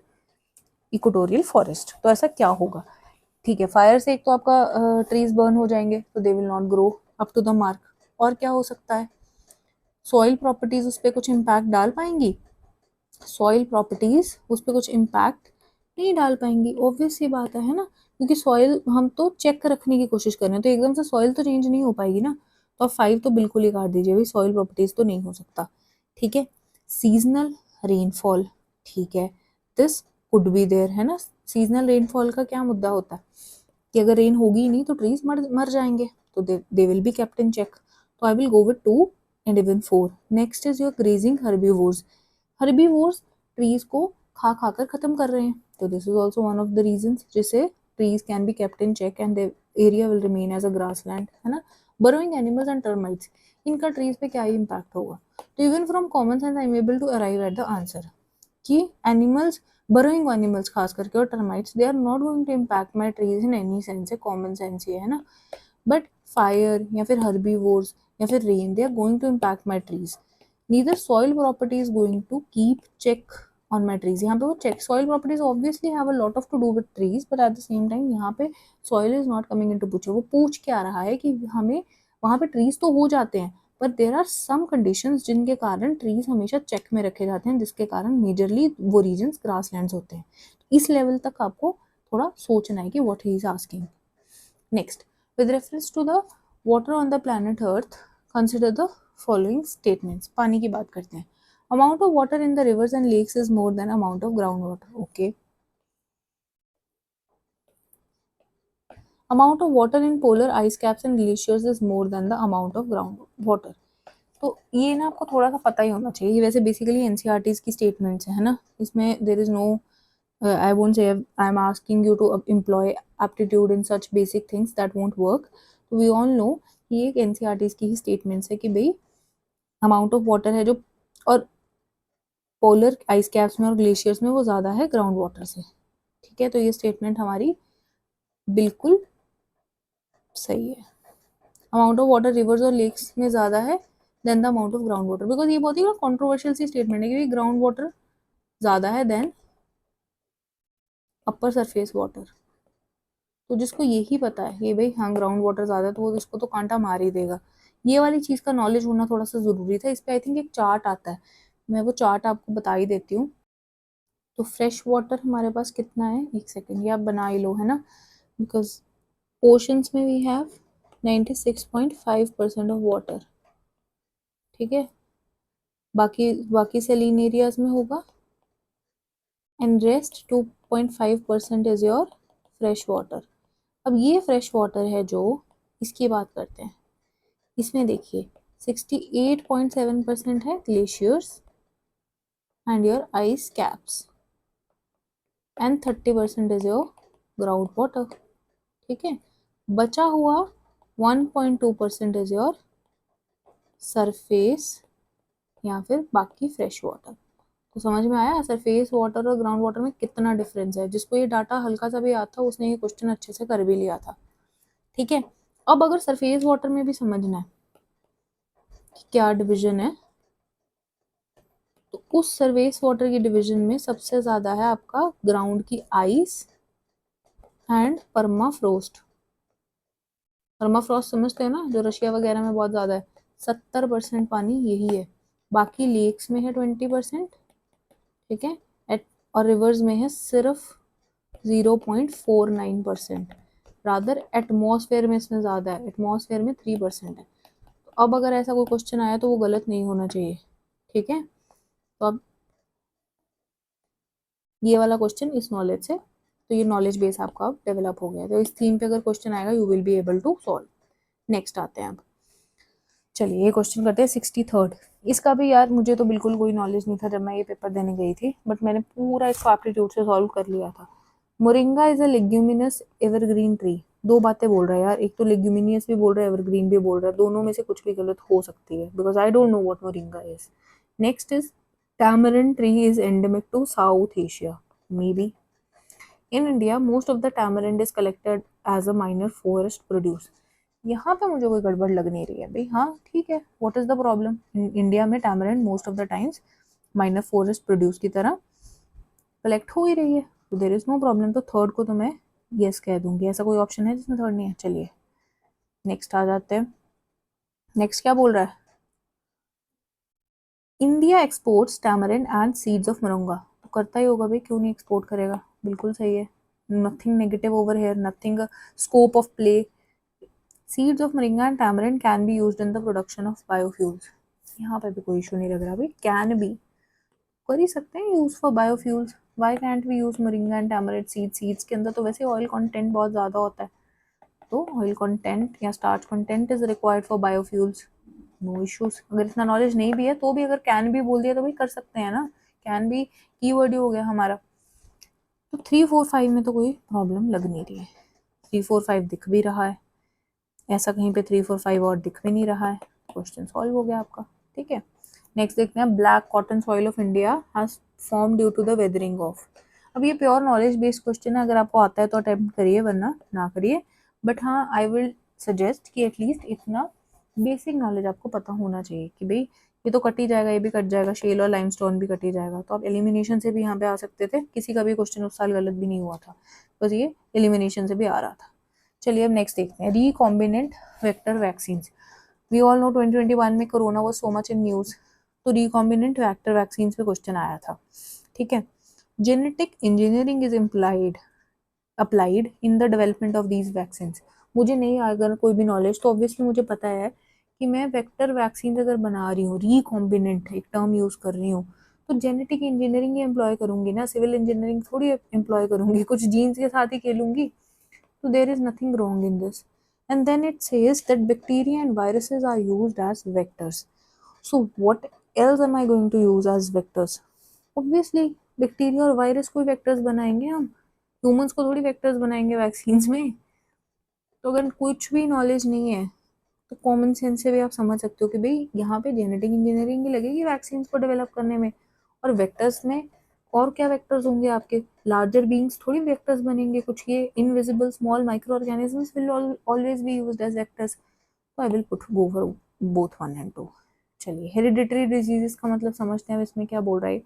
equatorial forest. तो ऐसा क्या होगा? ठीक है, fire से एक तो आपका ट्रीज बर्न हो जाएंगे, तो they will not grow up to the mark. और क्या हो सकता है? सॉइल प्रॉपर्टीज उस पर कुछ इम्पैक्ट डाल पाएंगी? सॉइल प्रॉपर्टीज उस पर कुछ इम्पैक्ट नहीं डाल पाएंगी, ऑब्वियस सी बात है ना, क्योंकि सॉइल हम तो चेक रखने की कोशिश कर रहे हैं, तो एकदम से सॉइल तो चेंज नहीं हो पाएगी ना। तो आप 5 तो बिल्कुल ही काट दीजिए, भाई सॉइल प्रॉपर्टीज तो नहीं हो सकता, ठीक है। सीजनल रेनफॉल, ठीक है, दिस कुड बी देयर, है ना। सीजनल रेनफॉल का क्या मुद्दा होता है कि अगर रेन होगी ही नहीं तो ट्रीज मर जाएंगे, तो they will be kept in check. तो I will go with 2 and even 4. Next is your grazing herbivores. Herbivores trees को खा खाकर खत्म कर रहे हैं, तो this is also one of the reasons जिससे trees can be kept in check and the area will remain as a grassland, है ना। बरोइंग एनिमल्स एंड टर्माइट्स, इनका ट्रीज पे क्या ही इम्पैक्ट होगा? तो even from common sense I am able to arrive at the answer कि animals, burrowing animals खास करके और termites, they are not going to impact my trees in any sense. है कॉमन सेंस ये है ना। बट फायर या फिर हर्बीवोर्स या फिर rain, they are going to impact my trees. Neither soil property is going to keep check on my trees. यहाँ पे वो check soil properties obviously have a lot of to do with trees, but at the same time यहाँ पे soil is not coming in to picture. वो पूछ के आ रहा है कि हमें वहाँ पे ट्रीज तो हो जाते हैं, पर देर आर सम कंडीशंस जिनके कारण ट्रीज हमेशा चेक में रखे जाते हैं, जिसके कारण मेजरली वो रीजन्स ग्रासलैंड्स होते हैं। इस लेवल तक आपको थोड़ा सोचना है कि what he is asking. Next, with reference to the water on the planet earth, consider the following statements। पानी की बात करते हैं। amount of water in the rivers and lakes is more than amount of groundwater। okay, amount of water in polar ice caps and glaciers is more than the amount of groundwater। तो ये ना आपको थोड़ा सा पता ही होना चाहिए। ये वैसे बेसिकली एनसीईआरटीज की स्टेटमेंट्स है ना, इसमें there is no I won't say I'm asking you to employ aptitude in such basic things, that won't work। तो we all know कि एक एनसीईआरटीज की ही स्टेटमेंट्स है कि भाई अमाउंट ऑफ वाटर है जो और पोलर आइस कैप्स में और ग्लेशियर्स में वो ज़्यादा है ग्राउंड वाटर से। ठीक है, तो ये स्टेटमेंट हमारी बिल्कुल सही है। अमाउंट ऑफ वाटर रिवर्स और लेक्स में ज़्यादा है than the amount of ground water, because ये बहुत ही कॉन्ट्रोवर्शियल सी स्टेटमेंट है कि ग्राउंड वाटर ज़्यादा है देन अपर सरफेस वाटर। तो जिसको यही पता है कि भाई हाँ ग्राउंड वाटर ज़्यादा है, तो वो इसको तो कांटा मार ही देगा। ये वाली चीज़ का नॉलेज होना थोड़ा सा ज़रूरी था। इस पर आई थिंक एक चार्ट आता है, मैं वो चार्ट आपको बता ही देती हूँ। तो फ्रेश वाटर हमारे पास कितना है, एक सेकेंड, ये आप बना ही लो है ना, बिकॉज ओशंस में वी हैव 96.5% ऑफ वाटर। ठीक है, बाकी बाकी सेलिन एरियाज में होगा and rest 2.5% is your fresh water. अब ये फ्रेश वाटर है जो, इसकी बात करते हैं। इसमें देखिए 68.7% है glaciers and your eyes caps and 30% is your ground water. ठीक है, बचा हुआ 1.2% इज योर सरफेस या फिर बाकी फ्रेश वाटर। तो समझ में आया सरफेस वाटर और ग्राउंड वाटर में कितना डिफरेंस है। जिसको ये डाटा हल्का सा भी आता उसने ये क्वेश्चन अच्छे से कर भी लिया था। ठीक है, अब अगर सरफेस वाटर में भी समझना है कि क्या डिवीजन है, तो उस सरफेस वाटर की डिवीजन में सबसे ज्यादा है आपका ग्राउंड की आइस एंड परमाफ्रोस्ट। परमाफ्रोस्ट समझते हैं ना, जो रशिया वगैरह में बहुत ज्यादा है। 70% पानी यही है। बाकी लेक्स में है 20%। ठीक है, और रिवर्स में है सिर्फ 0.49%। रादर एटमॉस्फेयर में इसमें ज़्यादा है, एटमॉस्फेयर में 3% है। तो अब अगर ऐसा कोई क्वेश्चन आया तो वो गलत नहीं होना चाहिए। ठीक है, तो अब ये वाला क्वेश्चन इस नॉलेज से, तो ये नॉलेज बेस आपका अब डेवलप हो गया। तो इस थीम पे अगर क्वेश्चन आएगा you will be able to solve. Next आते हैं अब, चलिए ये क्वेश्चन करते हैं 63rd। इसका भी यार मुझे तो बिल्कुल कोई नॉलेज नहीं था जब मैं ये पेपर देने गई थी, बट मैंने पूरा इसको एप्टीट्यूड से सॉल्व कर लिया था। Moringa is a leguminous evergreen tree. दो बातें बोल रहा है यार, एक तो लेग्यूमिनियस भी बोल रहा है, एवरग्रीन भी बोल रहा है। दोनों में से कुछ भी गलत हो सकती है, because I don't know what moringa is. Next is tamarind tree is endemic to South Asia, maybe। In India, most of the tamarind is collected as a minor forest produce। यहाँ पे मुझे कोई गड़बड़ लग नहीं रही है भाई। हाँ ठीक है, what is the problem, India में tamarind most of the times minor forest produce की तरह कलेक्ट हो ही रही है, तो देर इज नो प्रॉब्लम। तो थर्ड को तो मैं यस कह दूंगी। ऐसा कोई ऑप्शन है जिसमें थर्ड नहीं है? चलिए नेक्स्ट आ जाते हैं। नेक्स्ट क्या बोल रहा है, India exports tamarind and seeds of moringa. तो करता ही होगा भाई, क्यों नहीं एक्सपोर्ट करेगा, बिल्कुल सही है। Nothing negative over here, nothing scope of play. Seeds of moringa and tamarind can be used in the production of biofuels। यहाँ पे भी कोई इशू नहीं लग रहा भाई, कैन बी कर ही सकते हैं use for biofuels. Why can't we use moringa and tamarind seeds के अंदर तो वैसे ऑयल कंटेंट बहुत ज़्यादा होता है, तो ऑयल कंटेंट या starch content is required for biofuels, no issues. अगर इतना नॉलेज नहीं भी है तो भी अगर कैन भी बोल दिया तो भी कर सकते हैं ना, कैन भी कीवर्ड ही हो गया हमारा। तो 3 4 5 में तो कोई प्रॉब्लम लग नहीं रही है। 3 4 5 दिख भी रहा है, ऐसा कहीं पे 3 4 5 और दिख भी नहीं रहा है। क्वेश्चन सॉल्व हो गया आपका। ठीक है, नेक्स्ट देखते हैं, black cotton soil of India has form due to the weathering of. अब ये प्योर नॉलेज बेस्ड क्वेश्चन है, अगर आपको आता है तो अटेम्प्ट करिए वरना ना करिए। बट हाँ आई विल सजेस्ट कि एटलीस्ट इतना बेसिक नॉलेज आपको पता होना चाहिए कि भाई ये तो कट ही जाएगा, ये भी कट जाएगा, शेल और लाइमस्टोन भी कट ही जाएगा। तो आप एलिमिनेशन से भी यहाँ पे आ सकते थे, किसी का भी क्वेश्चन उस साल गलत भी नहीं हुआ था, बस ये एलिमिनेशन से भी आ रहा था। चलिए अब नेक्स्ट देखते हैं, recombinant vector vaccine. We all know 2021 में corona was so much in news, तो रिकॉम्बिनेंट वेक्टर वैक्सीन पे क्वेश्चन आया था, ठीक है। Genetic engineering is applied in the development of these vaccine. मुझे नहीं अगर कोई भी नॉलेज, तो ऑब्वियसली मुझे पता है कि मैं वेक्टर वैक्सीन अगर बना रही हूँ, रिकॉम्बिनेंट एक टर्म यूज कर रही हूँ, तो जेनेटिक इंजीनियरिंग ही एम्प्लॉय करूंगी ना, सिविल इंजीनियरिंग थोड़ी एम्प्लॉय करूंगी, कुछ जीन्स के साथ ही खेलूंगी। So there is nothing wrong in this. And then it says that bacteria and viruses are used as vectors. So what else am I going to use as vectors? Obviously bacteria और virus को vectors बनाएंगे हम, humans को थोड़ी vectors बनाएंगे vaccines में। तो अगर कुछ भी नॉलेज नहीं है तो कॉमन सेंस से भी आप समझ सकते हो कि भाई यहाँ पे जेनेटिक इंजीनियरिंग ही लगेगी वैक्सीन को डेवलप करने में। और वेक्टर्स में और क्या वेक्टर्स होंगे आपके, लार्जर बीइंग्स थोड़ी वेक्टर्स बनेंगे, कुछ ये invisible small micro organisms will always be used as vectors. तो I will put go for both 1 and 2। चलिए हेरिडिटरी डिजीजेस का मतलब समझते हैं, अब इसमें क्या बोल रहा है।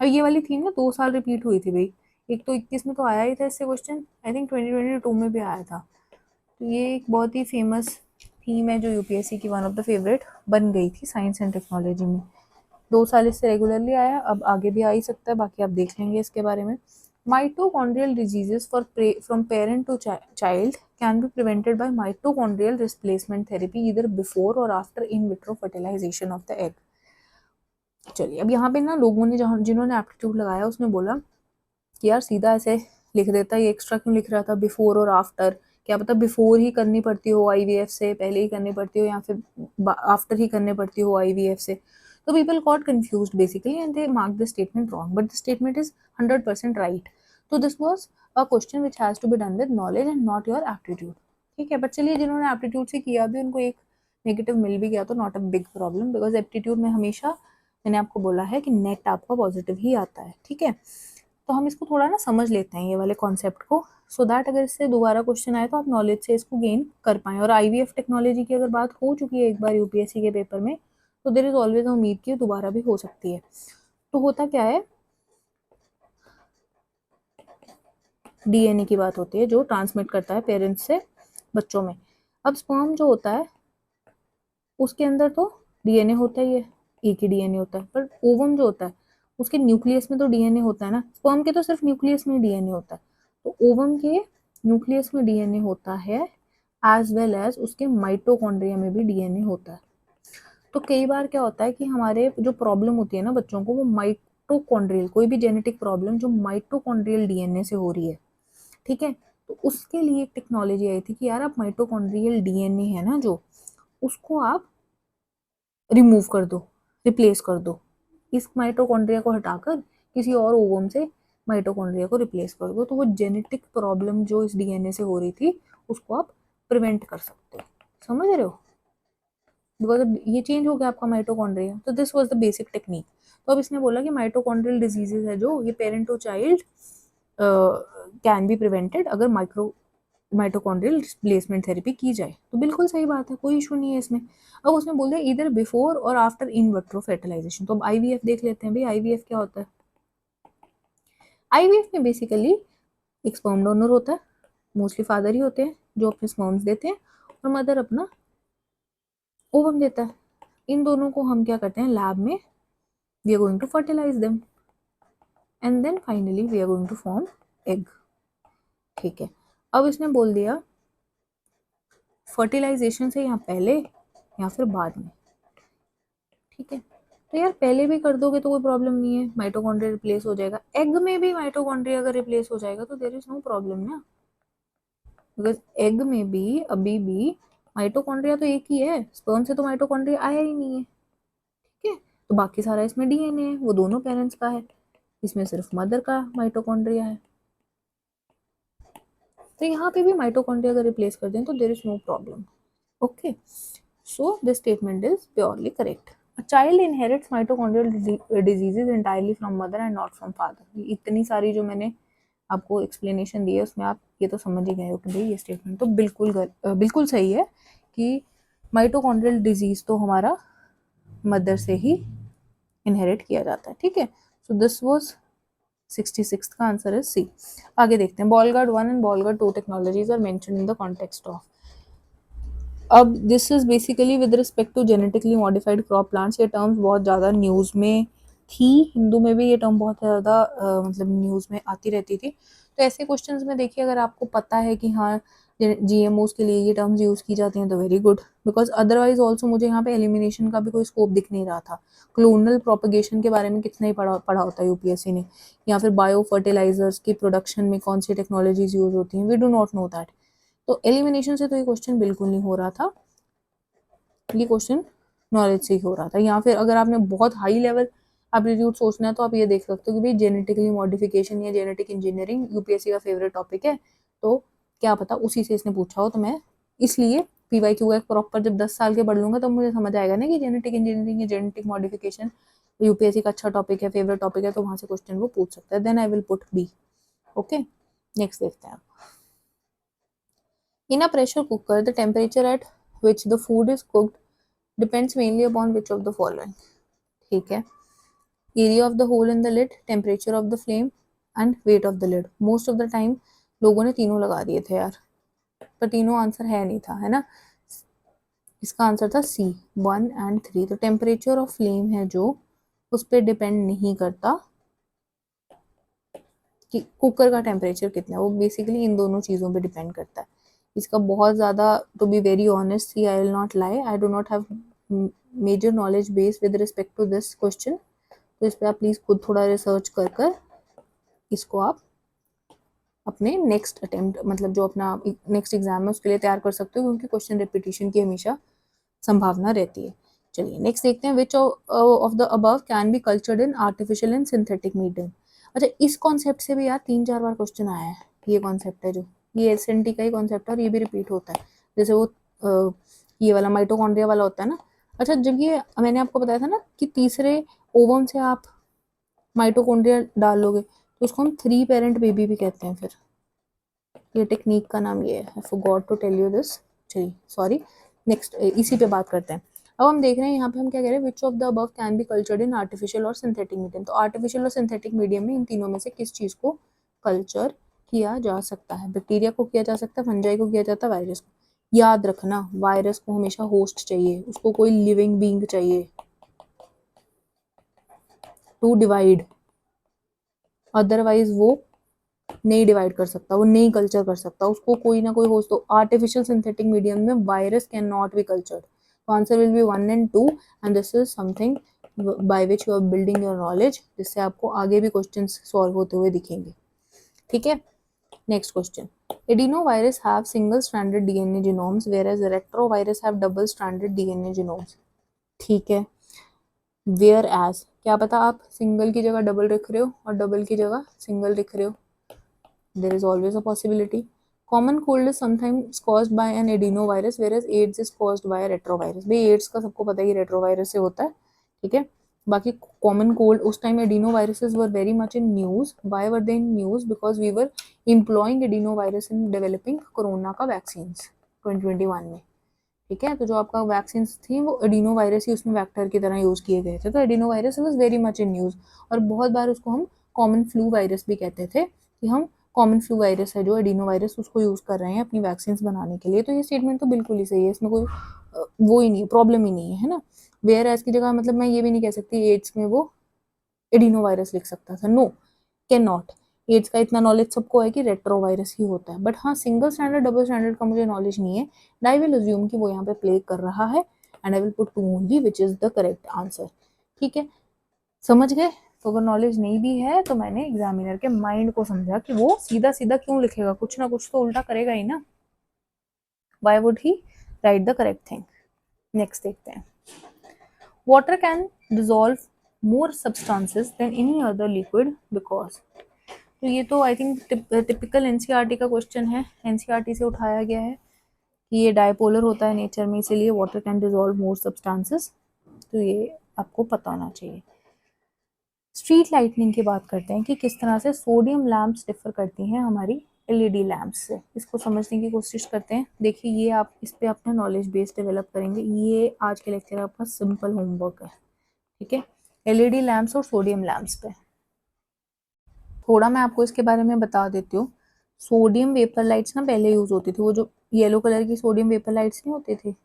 अब ये वाली थी ना 2 साल रिपीट हुई थी भाई, एक तो 21 में तो आया ही था इससे क्वेश्चन, आई थिंक 2022 में भी आया था। तो ये एक बहुत ही फेमस थीम है जो यूपीएससी की वन ऑफ द फेवरेट बन गई थी साइंस एंड टेक्नोलॉजी में। 2 साल इससे रेगुलरली आया, अब आगे भी आ ही सकता है, बाकी आप देख लेंगे इसके बारे में। Mitochondrial diseases from parent to child can be prevented by mitochondrial replacement therapy इधर बिफोर और after in vitro fertilization of the egg. चलिए अब यहाँ पे ना लोगों ने जिन्होंने एप्टीट्यूड लगाया उसने बोला कि यार सीधा ऐसे लिख देता, ये एक्स्ट्रा क्यों लिख रहा था बिफोर और आफ्टर, क्या पता बिफोर ही करनी पड़ती हो आईवीएफ से, पहले ही करनी पड़ती हो, या फिर आफ्टर ही करनी पड़ती हो आईवीएफ से। तो people got confused basically and they mark the statement wrong, but the statement is 100% right. तो this was a question which has to be done with knowledge and not your aptitude, ठीक है। But चलिए जिन्होंने aptitude से किया भी उनको एक नेगेटिव मिल भी गया तो not a big problem, because aptitude में हमेशा मैंने आपको बोला है कि नेट आपका पॉजिटिव ही आता है, ठीक है। तो हम इसको थोड़ा ना समझ लेते हैं ये वाले कॉन्सेप्ट को, सो दैट अगर इससे दोबारा क्वेश्चन आए तो आप नॉलेज से इसको गेन कर पाएं। और आईवीएफ टेक्नोलॉजी की अगर बात हो चुकी है एक बार यूपीएससी के पेपर में, तो देयर इज ऑलवेज उम्मीद की दोबारा भी हो सकती है। तो होता क्या है, डीएनए की बात होती है जो ट्रांसमिट करता है पेरेंट्स से बच्चों में। अब स्पर्म जो होता है उसके अंदर तो डीएनए होता ही है, एक ही डीएनए होता है, पर ओवम जो होता है उसके न्यूक्लियस में तो डीएनए होता है ना, स्पर्म के तो सिर्फ न्यूक्लियस में डीएनए होता है, तो ओवम के न्यूक्लियस में डीएनए होता है एज वेल एज उसके माइटोकॉन्ड्रिया में भी डीएनए होता है। तो कई बार क्या होता है कि हमारे जो प्रॉब्लम होती है ना बच्चों को, वो माइटोकॉन्ड्रियल, कोई भी जेनेटिक प्रॉब्लम जो माइटोकॉन्ड्रियल डीएनए से हो रही है, ठीक है। तो उसके लिए एक टेक्नोलॉजी आई थी कि यार आप माइटोकॉन्ड्रियल डीएनए है ना जो, उसको आप रिमूव कर दो, रिप्लेस कर दो, इस माइटोकॉन्ड्रिया को हटाकर किसी और ओवम से माइटोकॉन्ड्रिया को रिप्लेस कर दो, तो वो जेनेटिक प्रॉब्लम जो इस डीएनए से हो रही थी उसको आप प्रिवेंट कर सकते हो, समझ रहे हो, बिकॉज ये चेंज हो गया आपका माइटोकॉन्ड्रिया। तो this was the basic technique. तो अब इसने बोला कि माइटोकॉन्ड्रियल डिजीजेज है जो ये parent to child can be prevented अगर माइटोकॉन्ड्रियल रिप्लेसमेंट थेरेपी की जाए। तो बिल्कुल सही बात है, कोई इशू नहीं है इसमें। अब उसने बोल दिया इधर बिफोर और आफ्टर इन विट्रो फर्टिलाइजेशन। तो अब आईवीएफ देख लेते हैं भाई, आईवीएफ क्या होता है। आईवीएफ में बेसिकली एक स्पर्म डोनर होता है, मोस्टली फादर ही होते हैं जो अपने स्पर्म्स देते हैं, और मदर अपना ओवम देता है। इन दोनों को हम क्या करते हैं लैब में, we are going to fertilize them and then finally we are going to form egg, ठीक है। अब इसने बोल दिया फर्टिलाइजेशन से यहाँ पहले या फिर बाद में, ठीक है। तो यार पहले भी कर दोगे तो कोई प्रॉब्लम नहीं है, माइटोकॉन्ड्रिया रिप्लेस हो जाएगा, एग में भी माइटोकॉन्ड्रिया अगर रिप्लेस हो जाएगा तो देयर इज नो प्रॉब्लम ना, बिकॉज एग में भी अभी भी माइटोकॉन्ड्रिया तो एक ही है, स्पर्म से तो माइटोकॉन्ड्रिया आया ही नहीं है, ठीक है। तो बाकी सारा इसमें डीएनए है, वो दोनों पेरेंट्स का है, इसमें सिर्फ मदर का माइटोकॉन्ड्रिया है। तो यहाँ पे भी माइटोकॉन्ड्रिया अगर रिप्लेस कर दें तो there is no problem, okay. So this statement is purely correct. A child inherits mitochondrial diseases entirely from mother and not from father। इतनी सारी जो मैंने आपको एक्सप्लेनेशन दी है उसमें आप ये तो समझ ही गए हो कि भाई ये स्टेटमेंट तो बिल्कुल बिल्कुल सही है कि माइटोकॉन्ड्रियल डिजीज तो हमारा मदर से ही इनहेरिट किया जाता है, ठीक है। सो दिस वाज 66 का आंसर है सी। आगे देखते हैं, Bollgard 1 and Bollgard 2 technologies are mentioned in the context of. अब this is basically with respect to genetically modified crop plants. ये टर्म्स बहुत ज़्यादा न्यूज़ में थी, हिंदू में भी ये टर्म बहुत ज़्यादा मतलब न्यूज़ में आती रहती थी। तो ऐसे क्वेश्चंस में देखिए, अगर आपको पता है कि हाँ जीएमओस के लिए ये टर्म्स यूज़ की जाती हैं तो very good, because otherwise also मुझे यहाँ पे एलिमिनेशन का भी कोई स्कोप दिख नहीं रहा था। क्लोनल प्रोपगेशन के बारे में कितना ही पढ़ा होता है यूपीएससी ने, या फिर बायो फर्टिलाइजर्स की प्रोडक्शन में कौन सी टेक्नोलॉजीज यूज होती हैं, we do not know that. तो एलिमिनेशन से तो ये क्वेश्चन बिल्कुल नहीं हो रहा था, ये क्वेश्चन नॉलेज से ही हो रहा था। या फिर अगर आपने बहुत हाई लेवल एप्टीट्यूड सोचना है तो आप ये देख सकते हो कि भाई जेनेटिकली मॉडिफिकेशन या जेनेटिक इंजीनियरिंग यूपीएससी का फेवरेट टॉपिक है, तो क्या पता उसी से इसने पूछा हो। तो मैं इसलिए पीवाईक्यू का प्रॉपर जब 10 साल के पढ़ लूंगा तो मुझे समझ आएगा ना कि जेनेटिक इंजीनियरिंग या जेनेटिक मॉडिफिकेशन यूपीएससी का अच्छा टॉपिक है, फेवरेट टॉपिक है, तो वहां से क्वेश्चन वो पूछ सकता है। Then I will put B. Okay, next देखते हैं। In a pressure cooker, the temperature at which the food is cooked depends mainly upon which of the following. ठीक है, area of the hole in the lid, temperature of the flame and weight of the lid. Most of the time लोगों ने तीनों लगा दिए थे यार, पर तीनों आंसर है नहीं था, है ना। इसका आंसर था सी 1 and 3। तो टेम्परेचर ऑफ फ्लेम है जो, उस पर डिपेंड नहीं करता कि कुकर का टेम्परेचर कितना है, वो बेसिकली इन दोनों चीज़ों पे डिपेंड करता है। इसका बहुत ज़्यादा, to be very honest, see I will not lie, I do not have major knowledge base with respect to this question. तो इस पर आप प्लीज़ खुद थोड़ा रिसर्च कर कर इसको आप अपने नेक्स्ट अटेम्प्ट, मतलब जो अपना नेक्स्ट एग्जाम है उसके लिए तैयार कर सकते हो, क्योंकि क्वेश्चन रिपीटिशन की हमेशा संभावना रहती है। चलिए नेक्स्ट देखते हैं, which of the above can be cultured in artificial and synthetic medium. अच्छा, इस कॉन्सेप्ट से भी यार 3-4 बार क्वेश्चन आया है। ये कॉन्सेप्ट है जो, ये एसएनटी का ही कॉन्सेप्ट है और ये भी रिपीट होता है। जैसे वो ये वाला माइटोकॉन्ड्रिया वाला होता है ना। अच्छा, जब ये मैंने आपको बताया था ना कि तीसरे ओवम से आप माइटोकॉन्ड्रिया डालोगे तो उसको हम 3 पेरेंट बेबी भी कहते हैं। फिर ये टेक्निक का नाम ये है, I forgot to tell you this. चलिए सॉरी, नेक्स्ट इसी पे बात करते हैं। अब हम देख रहे हैं यहाँ पे हम क्या कह रहे हैं, which of the above can be cultured in artificial और सिंथेटिक मीडियम। तो आर्टिफिशियल और सिंथेटिक मीडियम में इन तीनों में से किस चीज़ को कल्चर किया जा सकता है। बैक्टीरिया को किया जा सकता है, फंजाई को किया जाता है, वायरस को। याद रखना, वायरस को हमेशा होस्ट चाहिए, उसको कोई लिविंग बींग चाहिए टू डिवाइड, अदरवाइज वो नहीं डिवाइड कर सकता, वो नहीं कल्चर कर सकता, उसको कोई ना कोई होस्ट। तो आर्टिफिशियल सिंथेटिक मीडियम में virus can not be cultured. तो answer will be 1 and 2 and this is something by which you are building your knowledge, जिससे आपको आगे भी क्वेश्चंस सॉल्व होते हुए दिखेंगे। ठीक है, next question, adenovirus have single stranded DNA genomes whereas retrovirus have double stranded DNA genomes. ठीक है, वेयर एज, क्या पता आप सिंगल की जगह डबल लिख रहे हो और डबल की जगह सिंगल लिख रहे हो, there is always a possibility. Common cold is sometimes caused by an adenovirus whereas AIDS is caused by a retrovirus। भाई AIDS का सबको पता है कि retrovirus से होता है, ठीक है। बाकी common cold उस time adenoviruses were very much in news। Why were they in news? Because we were employing adenovirus in developing corona का vaccines 2021 में, ठीक है। तो जो आपका वैक्सीन थी वो एडिनोवायरस ही उसमें वेक्टर की तरह यूज किए गए थे। तो adenovirus was very much in news, और बहुत बार उसको हम कॉमन फ्लू वायरस भी कहते थे कि हम कॉमन फ्लू वायरस है जो एडिनोवायरस, उसको यूज कर रहे हैं अपनी वैक्सीन बनाने के लिए। तो ये स्टेटमेंट तो बिल्कुल ही सही है, इसमें कोई वो ही नहीं है, प्रॉब्लम ही नहीं है ना। वेयर एज की जगह मतलब मैं ये भी नहीं कह सकती एड्स में वो एडिनोवायरस लिख सकता था, नो, कैन नॉट। एड्स का इतना नॉलेज सबको है कि रेट्रोवायरस ही होता है, बट हाँ सिंगल स्टैंडर्ड डबल स्टैंडर्ड का मुझे नॉलेज नहीं है। एंड आई विल अज्यूम कि वो यहाँ पे प्ले कर रहा है and I will put 2 only which is the correct answer. ठीक है, समझ गए। तो अगर नॉलेज नहीं भी है तो मैंने एग्जामिनर के माइंड को समझा कि वो सीधा सीधा क्यों लिखेगा, कुछ ना कुछ तो उल्टा करेगा ही ना। Why would he write the correct thing. Next देखते हैं, water can dissolve more substances than any other liquid because. तो ये तो आई थिंक टिपिकल एनसीईआरटी का क्वेश्चन है, एनसीईआरटी से उठाया गया है कि ये डायपोलर होता है नेचर में, इसीलिए water can dissolve more substances. तो ये आपको पता होना चाहिए। स्ट्रीट लाइटनिंग की बात करते हैं कि किस तरह से सोडियम लैंप्स डिफर करती हैं हमारी एलईडी लैम्प्स से। इसको समझने की कोशिश करते हैं। देखिए ये आप इस पे अपना नॉलेज बेस डेवलप करेंगे। ये आज के लेक्चर आपका सिंपल होमवर्क है, ठीक है। एलईडी लैम्प्स और सोडियम लैम्प्स पे थोड़ा मैं आपको इसके बारे में बता देती हूँ। सोडियम वेपर लाइट्स ना पहले यूज होती थी, वो जो येलो कलर की सोडियम वेपर लाइट्स नहीं होती थी,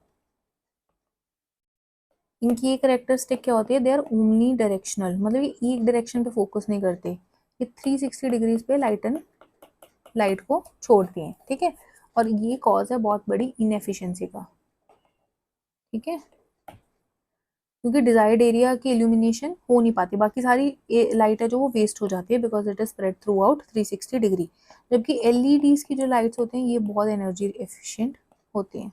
इनकी एक कैरेक्टरिस्टिक क्या होती है, दे आर ओमनी डायरेक्शनल, मतलब ये एक डायरेक्शन पे फोकस नहीं करते, ये 360 डिग्रीज पे लाइट को छोड़ती हैं, ठीक है। और ये कॉज है बहुत बड़ी इनएफिशिएंसी का, ठीक है, क्योंकि डिजायर्ड एरिया की इल्यूमिनेशन हो नहीं पाती, बाकी सारी लाइट है जो वो वेस्ट हो जाती है because it is spread through out 360 degree. जबकि एलईडीज की जो लाइट्स होती हैं ये बहुत एनर्जी एफिशिएंट होती हैं,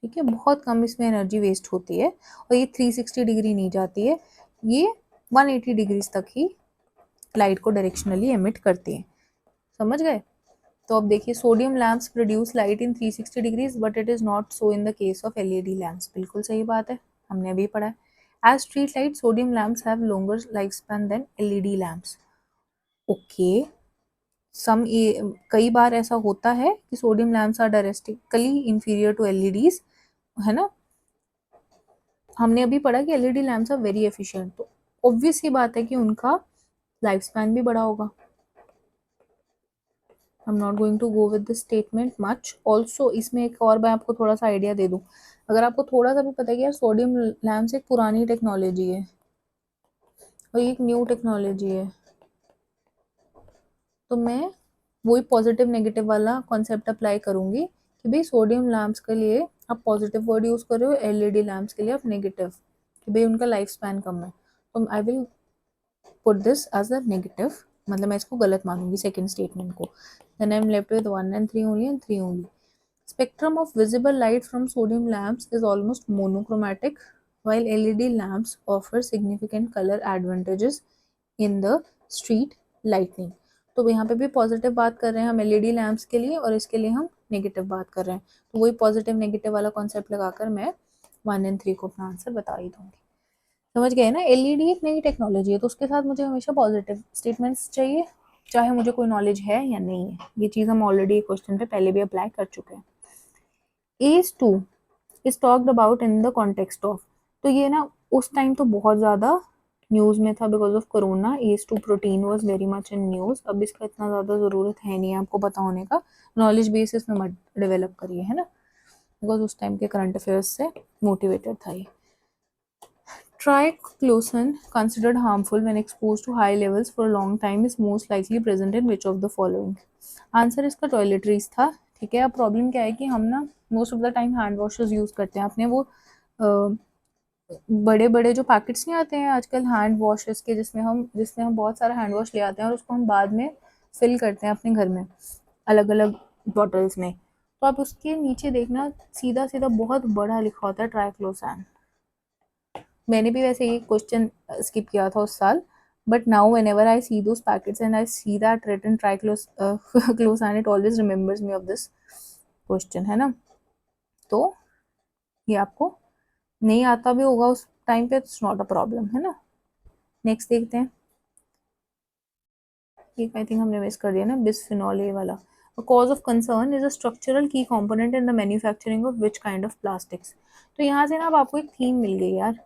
ठीक है, बहुत कम इसमें एनर्जी वेस्ट होती है और ये 360 डिग्री नहीं जाती है, ये 180 डिग्रीज तक ही लाइट को डायरेक्शनली एमिट करती है, समझ गए। तो अब देखिए sodium lamps produce light in 360 degrees but it is not so in the case of LED lamps, बिल्कुल सही बात है, हमने अभी पढ़ा है। As street light sodium lamps have longer life span than LED lamps. Okay, some कई बार ऐसा होता है कि sodium lamps are directly inferior to LEDs, है ना। हमने अभी पढ़ा कि LED lamps are very efficient, तो ऑब्वियस ही बात है कि उनका लाइफ स्पैन भी बड़ा होगा। I am not going to go with this statement much. Also इसमें एक और मैं आपको थोड़ा सा आइडिया दे दूं, अगर आपको थोड़ा सा भी पता है कि यार सोडियम लैम्प्स एक पुरानी टेक्नोलॉजी है और एक न्यू टेक्नोलॉजी है, तो मैं वही पॉजिटिव नेगेटिव वाला कॉन्सेप्ट अप्लाई करूंगी कि भाई सोडियम लैम्प्स के लिए आप पॉजिटिव वर्ड यूज कर रहे हो, एलईडी लैम्प्स के लिए आप नेगेटिव, कि भाई उनका लाइफ स्पैन कम है, तो I will put this as a negative, मतलब मैं इसको गलत मानूंगी सेकंड स्टेटमेंट को। Then I am left with 1 and 3 only and 3 only. Spectrum of visible light from sodium lamps is almost monochromatic, while LED lamps offer significant color advantages in the street lighting. तो यहाँ पे भी positive बात कर रहे हैं हम LED lamps के लिए और इसके लिए हम नेगेटिव बात कर रहे हैं, तो वही पॉजिटिव नेगेटिव वाला कॉन्सेप्ट लगाकर मैं 1 and 3 को अपना आंसर बता ही दूंगी। समझ गए ना, एलईडी एक नई टेक्नोलॉजी है तो उसके साथ मुझे हमेशा पॉजिटिव स्टेटमेंट्स चाहिए, चाहे मुझे कोई नॉलेज है या नहीं है। ये चीज़ हम ऑलरेडी क्वेश्चन पे पहले भी अप्लाई कर चुके हैं। ACE2 is talked about in the context of, तो ये ना उस टाइम तो बहुत ज़्यादा न्यूज़ में था because of corona. ACE2 protein was very much in news. अब इसका इतना ज़्यादा ज़रूरत है नहीं आपको पता होने का, नॉलेज बेसिस में मत डेवलप करिए, है ना, बिकॉज उस टाइम के करंट अफेयर्स से मोटिवेटेड था ये। Triclosan, considered harmful when exposed to high levels for a long time, is most likely present in which of the following? Answer इसका टॉयलेटरीज था, ठीक है। अब प्रॉब्लम क्या है कि हम ना most of the time hand washes use करते हैं, अपने वो बड़े बड़े जो पैकेट्स नहीं आते हैं आजकल हैंड वॉशेस के, जिसमें हम बहुत सारा हैंड वॉश ले आते हैं और उसको हम बाद में फिल करते हैं अपने घर में अलग अलग बॉटल्स में, तो आप उसके नीचे देखना सीधा सीधा बहुत बड़ा लिखा होता है ट्राइक्लोसान। मैंने भी वैसे ये क्वेश्चन स्किप किया था उस साल, but now whenever I see those packets and I see that written triclosan, it always remembers me of this question, है ना। तो ये आपको नहीं आता भी होगा उस टाइम पे, इट्स नॉट अ प्रॉब्लम, है ना। नेक्स्ट देखते हैं, ये आई थिंक हमने मिस कर दिया ना, बिस्फेनॉल ए वाला। A cause of concern is a structural key component in the manufacturing of which kind of plastics? तो यहाँ से ना अब आपको एक थीम मिल गई यार,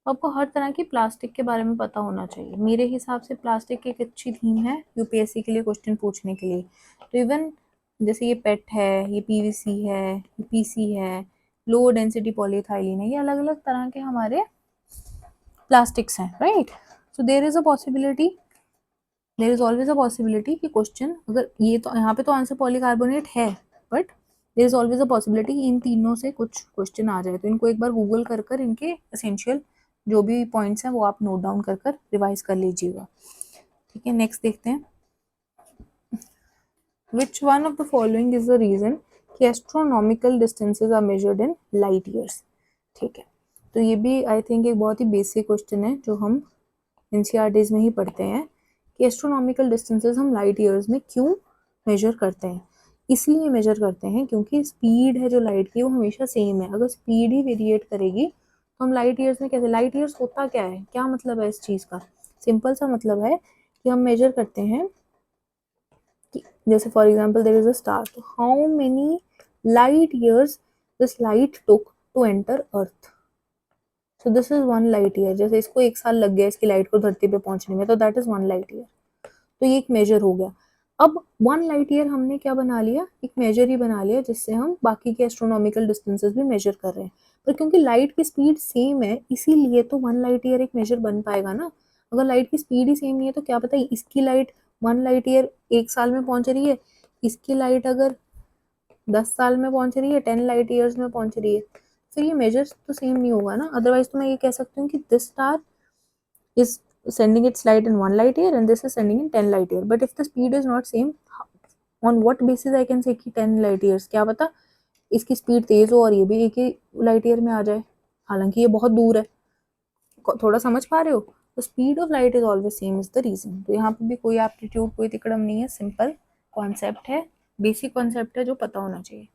आपको हर तरह की प्लास्टिक के बारे में पता होना चाहिए। मेरे हिसाब से प्लास्टिक एक अच्छी थीम है यूपीएससी के लिए क्वेश्चन पूछने के लिए। तो इवन जैसे ये पेट है, ये पीवीसी है, ये पीसी है, लो डेंसिटी पॉलीथाइलिन है, ये अलग अलग तरह के हमारे प्लास्टिक्स हैं, right. So there is always a possibility कि क्वेश्चन, अगर ये तो यहाँ पे तो आंसर पॉलीकार्बोनेट है, but there is always a possibility in तीनों से कुछ क्वेश्चन आ जाए, तो इनको एक बार गूगल कर इनके एसेंशियल जो भी पॉइंट्स हैं वो आप नोट डाउन कर रिवाइज कर लीजिएगा, ठीक है। नेक्स्ट देखते हैं, which one of the following is the reason कि astronomical distances are measured in light years, ठीक है। तो ये भी आई थिंक एक बहुत ही बेसिक क्वेश्चन है जो हम एनसीईआरटीज में ही पढ़ते हैं कि एस्ट्रोनॉमिकल डिस्टेंसेज हम लाइट ईयर्स में क्यों मेजर करते हैं। इसलिए मेजर करते हैं क्योंकि स्पीड है जो लाइट की वो हमेशा सेम है, अगर स्पीड ही वेरिएट करेगी तो हम लाइट ईयर्स में कैसे, लाइट ईयर्स होता क्या है, क्या मतलब है इस चीज़ का, सिंपल सा मतलब है कि हम मेजर करते हैं जैसे for example there is a star, तो how many light years this light took to enter earth, so this is 1 light year. जैसे इसको 1 साल लग गया इसकी लाइट को धरती पे पहुंचने में, तो दैट इज 1 लाइट ईयर। तो ये एक मेजर हो गया। अब 1 लाइट ईयर हमने क्या बना लिया, एक मेजर ही बना लिया जिससे हम बाकी के एस्ट्रोनॉमिकल डिस्टेंसेस भी मेजर कर रहे हैं। पर क्योंकि लाइट की स्पीड सेम है इसीलिए तो 1 लाइट ईयर एक मेजर बन पाएगा ना। अगर लाइट की स्पीड ही सेम नहीं है तो क्या पता इसकी लाइट 1 लाइट ईयर 1 साल में पहुंच रही है, इसकी लाइट अगर 10 साल में पहुंच रही है, 10 लाइट ईयर्स में पहुंच रही है, फिर ये मेजर्स तो सेम नहीं होगा ना। अदरवाइज तो मैं ये कह सकती हूँ कि this star is sending its light in 1 light year and this is sending in 10 light year, but if the speed is not same, on what basis I can say कि 10 light years, क्या पता इसकी speed तेज हो और ये भी एक ही light year में आ जाए, हालांकि ये बहुत दूर है। थोड़ा समझ पा रहे हो? तो speed of light is always same is the reason. तो यहाँ पे भी कोई एप्टीट्यूड कोई तिकड़म नहीं है, सिंपल कॉन्सेप्ट है, बेसिक कॉन्सेप्ट है जो पता होना चाहिए।